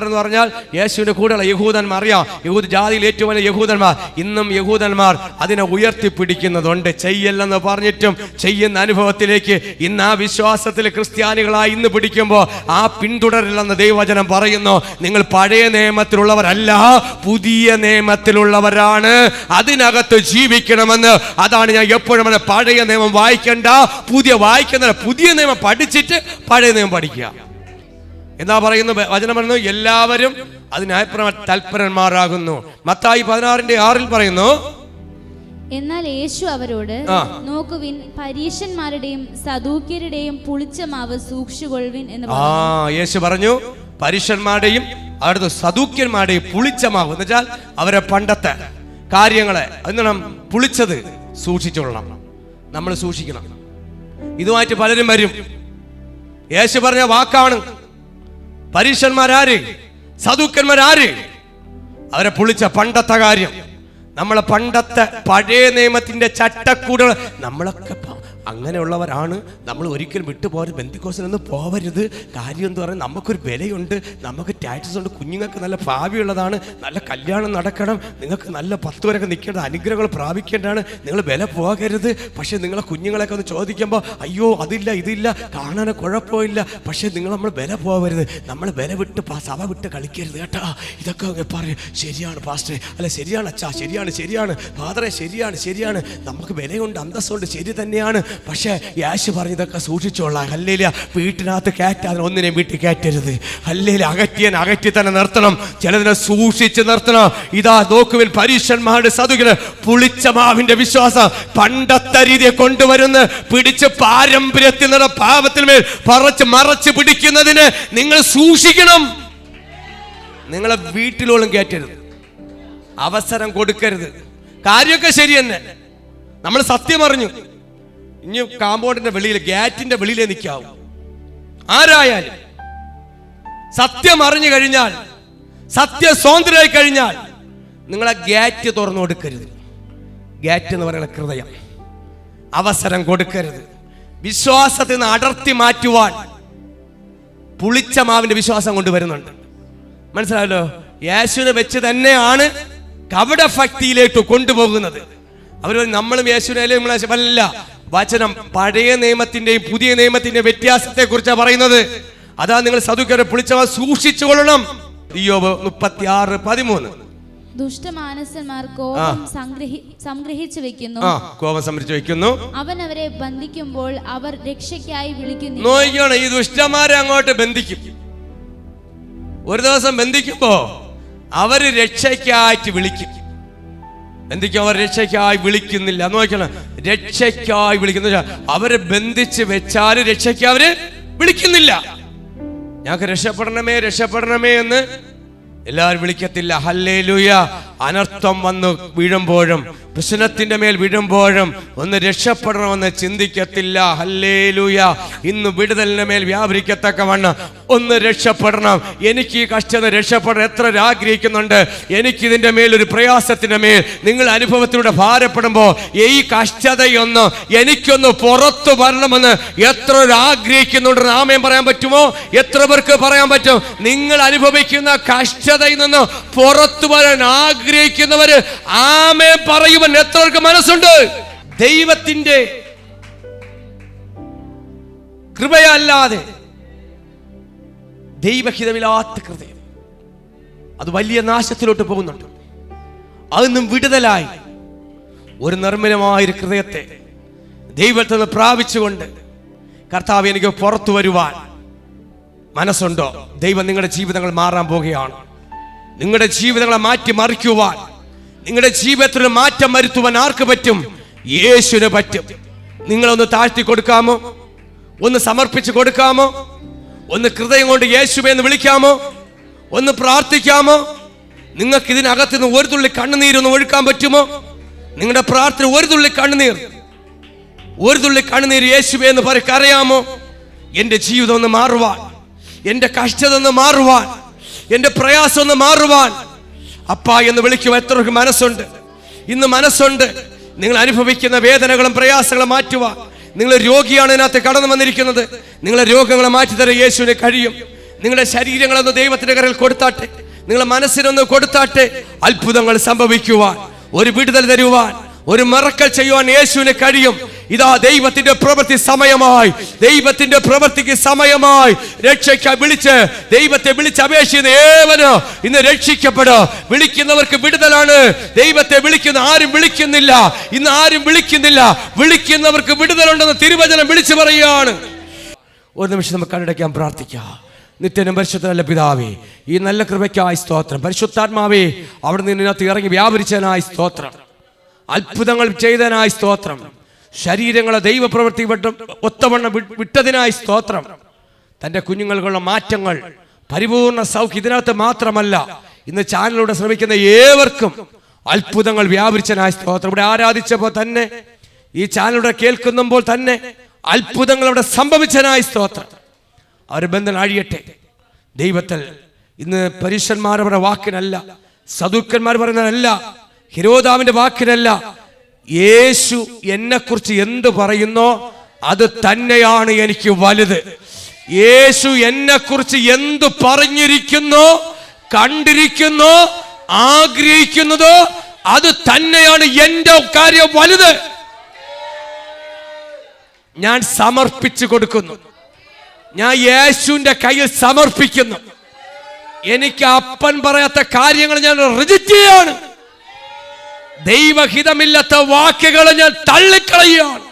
എന്ന് പറഞ്ഞാൽ യേശുവിന്റെ കൂടെയുള്ള യഹൂദന്മാർ, അറിയാം, യഹൂദ ജാതിയിൽ ഏറ്റവും വലിയ യഹൂദന്മാർ. ഇന്നും യഹൂദന്മാർ അതിനെ ഉയർത്തിപ്പിടിക്കുന്നുണ്ട്. ചെയ്യല്ലെന്ന് പറഞ്ഞിട്ടും ചെയ്യുന്ന അനുഭവത്തിലേക്ക് ഇന്ന് ആ വിശ്വാസത്തിൽ ക്രിസ്ത്യാനികളായി ഇന്ന് പിടിക്കുമ്പോൾ ആ പിന്തുടരില്ലെന്ന് ദൈവവചനം പറയുന്നു. നിങ്ങൾ പഴയ നിയമത്തിലുള്ളവരല്ല, പുതിയ നിയമത്തിലുള്ളവരാണ്. അതിനകത്ത് ജീവിക്കണമെന്ന്. അതാണ് ഞാൻ എപ്പോഴും പഴയ നിയമം വായിക്കണ്ട, പുതിയ നിയമം പഠിച്ചിട്ട് പഴയ നിയമം പഠിക്കുക. എന്താ പറയുന്നു വചനം? പറയുന്നു, എല്ലാവരും അതിനായി തൽപരന്മാരാകുന്നു. മത്തായി 16:6 പറയുന്നു, എന്നാൽ യേശു അവരോട്, നോക്കുവിൻ, പരീശന്മാരുടെയും സദൂക്യരുടെയും പുളിച്ച മാവ് സൂക്ഷിച്ചുകൊള്ളുവിൻ എന്ന് പറഞ്ഞു. യേശു പറഞ്ഞു, പരീശന്മാരുടെയും അവിടുത്തെ സദൂക്യന്മാരുടെയും പുളിച്ച മാവ് എന്ന് വെച്ചാൽ അവരെ പണ്ടത്തെ കാര്യങ്ങളെ എന്താണ് പുളിച്ചത് സൂക്ഷിച്ചോളണം. നമ്മൾ സൂക്ഷിക്കണം. ഇതുമായിട്ട് പലരും വരും. യേശു പറഞ്ഞ വാക്കാണ്. പരീശന്മാരാര്? സദൂക്കന്മാരാര്? അവരെ പുളിച്ച പണ്ടത്തെ കാര്യം. നമ്മളെ പണ്ടത്തെ പഴയ നിയമത്തിന്റെ ചട്ടക്കൂടുകൾ നമ്മളൊക്കെ അങ്ങനെയുള്ളവരാണ് നമ്മൾ ഒരിക്കലും വിട്ടുപോകരുത്. ബെന്തിക്കോസിനൊന്നും പോവരുത്. കാര്യം എന്ന് പറയുന്നത് നമുക്കൊരു വിലയുണ്ട്, നമുക്ക് ടാറ്റസ് ഉണ്ട്, കുഞ്ഞുങ്ങൾക്ക് നല്ല ഭാവിയുള്ളതാണ്, നല്ല കല്യാണം നടക്കണം, നിങ്ങൾക്ക് നല്ല 10 വരെയൊക്കെ നിൽക്കേണ്ട അനുഗ്രഹങ്ങൾ പ്രാപിക്കേണ്ടതാണ്. നിങ്ങൾ വില പോകരുത്. പക്ഷേ നിങ്ങളെ കുഞ്ഞുങ്ങളെയൊക്കെ ഒന്ന് ചോദിക്കുമ്പോൾ അയ്യോ അതില്ല ഇതില്ല, കാണാൻ കുഴപ്പമില്ല, പക്ഷേ നമ്മൾ വില പോകരുത്. നമ്മൾ വില വിട്ട് സഭ വിട്ട് കളിക്കരുത് കേട്ടോ. ഇതൊക്കെ പറയും ശരിയാണ് പാസ്റ്ററെ, അല്ല ശരിയാണ് അച്ഛാ, ശരിയാണ് ഫാദറെ, ശരിയാണ്, നമുക്ക് വിലയുണ്ട്, അന്തസ്സുണ്ട്, ശരി തന്നെയാണ്. പക്ഷേ യേശു പറഞ്ഞതൊക്കെ സൂക്ഷിച്ചോളാം. ഹല്ലേലൂയ. വീട്ടിനകത്ത് കയറ്റാതെ ഒന്നിനെയും വീട്ടിൽ കയറ്റരുത്. ഹല്ലേലൂയ. അകറ്റി തന്നെ നിർത്തണം. ചിലതിനെ സൂക്ഷിച്ച് നിർത്തണം. ഇതാ നോക്കുവിൻ, പരീശന്മാരുടെ സദുക്കിന് പുളിച്ച മാവിന്റെ വിശ്വാസം പണ്ടത്തെ രീതിയെ കൊണ്ടുവരുന്ന പിടിച്ച് പാരമ്പര്യത്തിൽ നിന്ന് പാപത്തിൽ മേൽ മറച്ച് പിടിക്കുന്നതിന് നിങ്ങൾ സൂക്ഷിക്കണം. നിങ്ങളെ വീട്ടിലോളം കയറ്റരുത്, അവസരം കൊടുക്കരുത്. കാര്യമൊക്കെ ശരി തന്നെ, നമ്മൾ സത്യം അറിഞ്ഞു. ഇനി കാമ്പൗണ്ടിന്റെ വെളിയിൽ, ഗേറ്റിന്റെ വെളിയിലേ നിൽക്കാവൂ. ആരായാലും സത്യം അറിഞ്ഞു കഴിഞ്ഞാൽ, സത്യസ്വാതന്ത്ര്യമായി കഴിഞ്ഞാൽ നിങ്ങളെ ഗേറ്റ് തുറന്നു കൊടുക്കരുത്. ഗേറ്റ് എന്ന് പറയുന്ന ഹൃദയം. അവസരം കൊടുക്കരുത്. വിശ്വാസത്തിൽ നിന്ന് അടർത്തി മാറ്റുവാൻ പുളിച്ച മാവിന്റെ വിശ്വാസം കൊണ്ടുവരുന്നുണ്ട്. മനസ്സിലായല്ലോ? യേശുവിനെ വെച്ച് തന്നെയാണ് കപട ഭക്തിയിലേക്ക് കൊണ്ടുപോകുന്നത്. അവർ നമ്മളും യേശുവിനെ അല്ല. വചനം പഴയ നിയമത്തിന്റെയും പുതിയ നിയമത്തിന്റെയും വ്യത്യാസത്തെ കുറിച്ചാണ് പറയുന്നത്. അതാ നിങ്ങൾ സദുക്കരെ പുളിച്ചവ സൂക്ഷിച്ചു കൊള്ളണം. ഇയ്യോബ് 36:13. ദുഷ്ടമാനസന്മാർ കോപം സംഗ്രഹിച്ചു വെക്കുന്നു. അവൻ അവരെ ബന്ധിക്കുമ്പോൾ അവർ രക്ഷയ്ക്കായി വിളിക്കുന്നു. നോക്കണം, ഈ ദുഷ്ടന്മാരെ അങ്ങോട്ട് ബന്ധിക്കും. ഒരു ദിവസം ബന്ധിക്കുമ്പോ അവര് രക്ഷയ്ക്കായിട്ട് വിളിക്കും. ബന്ധിക്കും, അവർ രക്ഷയ്ക്കായി വിളിക്കുന്നില്ല. നോക്കണം, രക്ഷയ്ക്കായി വിളിക്കുന്ന അവരെ ബന്ധിച്ച് വെച്ചാല് രക്ഷയ്ക്ക് അവര് വിളിക്കുന്നില്ല. ഞങ്ങൾക്ക് രക്ഷപ്പെടണമേ എന്ന് എല്ലാവരും വിളിക്കത്തില്ല. ഹല്ലേലൂയ. അനർത്ഥം വന്ന് വീഴുമ്പോഴും പ്രശ്നത്തിന്റെ മേൽ വീഴുമ്പോഴും ഒന്ന് രക്ഷപ്പെടണമെന്ന് ചിന്തിക്കത്തില്ല. ഹല്ലേലൂയ. ഇന്ന് വിടുതലിന്റെ മേൽ വ്യാപരിക്കത്തക്കവണ്ണം ഒന്ന് രക്ഷപ്പെടണം. എനിക്ക് ഈ കഷ്ടത രക്ഷപ്പെടണം എത്ര ആഗ്രഹിക്കുന്നുണ്ട്. എനിക്കിതിന്റെ മേലൊരു പ്രയാസത്തിന്റെ മേൽ നിങ്ങൾ അനുഭവത്തിലൂടെ ഭാരപ്പെടുമ്പോൾ ഈ കഷ്ടതയൊന്ന് എനിക്കൊന്ന് പുറത്തു വരണമെന്ന് എത്ര ആഗ്രഹിക്കുന്നുണ്ട്. ആമേൻ പറയാൻ പറ്റുമോ? എത്ര പേർക്ക് പറയാൻ പറ്റും? നിങ്ങൾ അനുഭവിക്കുന്ന കഷ്ടതയിൽ നിന്ന് പുറത്തു വരാൻ ആഗ്രഹിക്കുന്നവര് ആമേൻ പറയുവാൻ എത്രർക്ക് മനസ്സുണ്ട്? ദൈവത്തിന്റെ കൃപയല്ലാതെ ദൈവഹിതമില്ലാത്ത ഹൃദയം അത് വലിയ നാശത്തിലോട്ട് പോകുന്നുണ്ട്. അതൊന്നും വിടുതലായി ഒരു നിർമ്മലമായൊരു ഹൃദയത്തെ ദൈവത്തിൽ നിന്ന് പ്രാപിച്ചുകൊണ്ട് കർത്താവ് എനിക്ക് പുറത്തു വരുവാൻ മനസ്സുണ്ടോ? ദൈവം നിങ്ങളുടെ ജീവിതങ്ങൾ മാറാൻ പോകുകയാണ്. നിങ്ങളുടെ ജീവിതങ്ങളെ മാറ്റിമറിക്കുവാൻ, നിങ്ങളുടെ ജീവിതത്തിൽ മാറ്റം വരുത്തുവാൻ ആർക്ക് പറ്റും? യേശുവിന് പറ്റും. നിങ്ങളൊന്ന് താഴ്ത്തി കൊടുക്കാമോ? ഒന്ന് സമർപ്പിച്ച് കൊടുക്കാമോ? ഒന്ന് ഹൃദയം കൊണ്ട് യേശുവേ എന്ന് വിളിക്കാമോ? ഒന്ന് പ്രാർത്ഥിക്കാമോ? നിങ്ങൾക്ക് ഇതിനകത്ത് നിന്ന് ഒരു തുള്ളി കണ്ണുനീരൊന്ന് ഒഴുക്കാൻ പറ്റുമോ? നിങ്ങളുടെ പ്രാർത്ഥന ഒരു തുള്ളി കണ്ണുനീർ യേശുവേ എന്ന് പറയാമോ? എൻ്റെ ജീവിതം ഒന്ന് മാറുവാൻ, എൻ്റെ കഷ്ടത ഒന്ന് മാറുവാൻ, എൻ്റെ പ്രയാസം ഒന്ന് മാറുവാൻ അപ്പാ എന്ന് വിളിക്കുവാൻ എത്രക്ക് മനസ്സുണ്ട്? ഇന്ന് മനസ്സുണ്ട്. നിങ്ങൾ അനുഭവിക്കുന്ന വേദനകളും പ്രയാസങ്ങളും മാറ്റുവാൻ. നിങ്ങൾ രോഗിയാണ് ഇതിനകത്ത് കടന്നു വന്നിരിക്കുന്നത്. നിങ്ങളെ രോഗങ്ങളെ മാറ്റിത്തരാൻ യേശുവിന് കഴിയും. നിങ്ങളുടെ ശരീരങ്ങളൊന്ന് ദൈവത്തിന്റെ കരയിൽ കൊടുത്താട്ടെ, നിങ്ങളുടെ മനസ്സിനൊന്ന് കൊടുത്താട്ടെ. അത്ഭുതങ്ങൾ സംഭവിക്കുവാൻ, ഒരു വിടുതൽ തരുവാൻ, ഒരു മറക്കൽ ചെയ്യുവാൻ യേശുവിന് കഴിയും. ഇതാ ദൈവത്തിന്റെ പ്രവൃത്തി സമയമായി, ദൈവത്തിന്റെ പ്രവൃത്തിക്ക് സമയമായി. രക്ഷയ്ക്കായി വിളിച്ച് ദൈവത്തെ വിളിച്ച് അപേക്ഷിക്കുന്ന ഏവനും ഇന്ന് രക്ഷിക്കപ്പെടുക. വിളിക്കുന്നവർക്ക് വിടുതലാണ്. ദൈവത്തെ വിളിക്കുന്ന ആരും വിളിക്കുന്നില്ല. ഇന്ന് ആരും വിളിക്കുന്നില്ല. വിളിക്കുന്നവർക്ക് വിടുതലുണ്ടെന്ന് തിരുവചനം വിളിച്ചു പറയുകയാണ്. ഒരു നിമിഷം നമുക്ക് കണ്ണടയ്ക്കാൻ പ്രാർത്ഥിക്കാം. നിത്യനും പരിശുദ്ധനല്ല പിതാവേ, ഈ നല്ല കൃപയ്ക്കായി സ്തോത്രം. പരിശുദ്ധാത്മാവേ, അവിടെ നിന്നകത്ത് ഇറങ്ങി വ്യാപരിച്ചതിനായി സ്തോത്രം. അത്ഭുതങ്ങൾ ചെയ്തതിനായി സ്തോത്രം. ശരീരങ്ങളെ ദൈവപ്രവൃത്തി ഒത്തവണ്ണം വിട്ടതിനായി സ്തോത്രം. തൻ്റെ കുഞ്ഞുങ്ങൾക്കുള്ള മാറ്റങ്ങൾ, പരിപൂർണ സൗഖ്യം ഇതിനകത്ത് മാത്രമല്ല, ഇന്ന് ചാനലിലൂടെ ശ്രമിക്കുന്ന ഏവർക്കും അത്ഭുതങ്ങൾ വ്യാപരിച്ചതിനായി സ്തോത്രം. ഇവിടെ ആരാധിച്ചപ്പോൾ തന്നെ, ഈ ചാനലിലൂടെ കേൾക്കുമ്പോൾ തന്നെ അത്ഭുതങ്ങൾ അവിടെ സംഭവിച്ചതിനായി സ്തോത്രം. അവർ ബന്ധനം അഴിയട്ടെ. ദൈവത്തിൽ ഇന്ന് പരീശന്മാരുടെ വാക്കിനല്ല, സദൂക്കന്മാർ പറയുന്നതല്ല, ഹെരോദാവിന്റെ വാക്കിനല്ല, യേശു എന്നെക്കുറിച്ച് എന്ത് പറയുന്നോ അത് തന്നെയാണ് എനിക്ക് വലുത്. യേശു എന്നെക്കുറിച്ച് എന്ത് പറഞ്ഞിരിക്കുന്നോ, കണ്ടിരിക്കുന്നോ, ആഗ്രഹിക്കുന്നതോ അത് തന്നെയാണ് എൻ്റെ കാര്യം വലുത്. ഞാൻ സമർപ്പിച്ചു കൊടുക്കുന്നു. ഞാൻ യേശുവിന്റെ കയ്യിൽ സമർപ്പിക്കുന്നു. എനിക്ക് അപ്പൻ പറയാത്ത കാര്യങ്ങൾ ഞാൻ റിജക്റ്റ് ചെയ്യാണ്. ദൈവഹിതമില്ലാത്ത വാക്കുകൾ ഞാൻ തള്ളിക്കളയാണ്.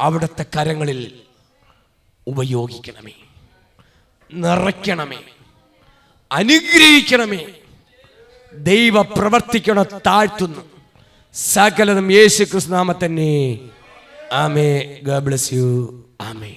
അവിടുത്തെ കരങ്ങളിൽ ഉപയോഗിക്കണമേ, നിറയ്ക്കണമേ, അനുഗ്രഹിക്കണമേ. ദൈവ പ്രവർത്തിക്കണം, താഴ്ത്തുന്നു. സകലതും യേശു ക്രിസ്തു നാമത്തിൽ തന്നെ. ആമേൻ. God bless you. ആമേൻ.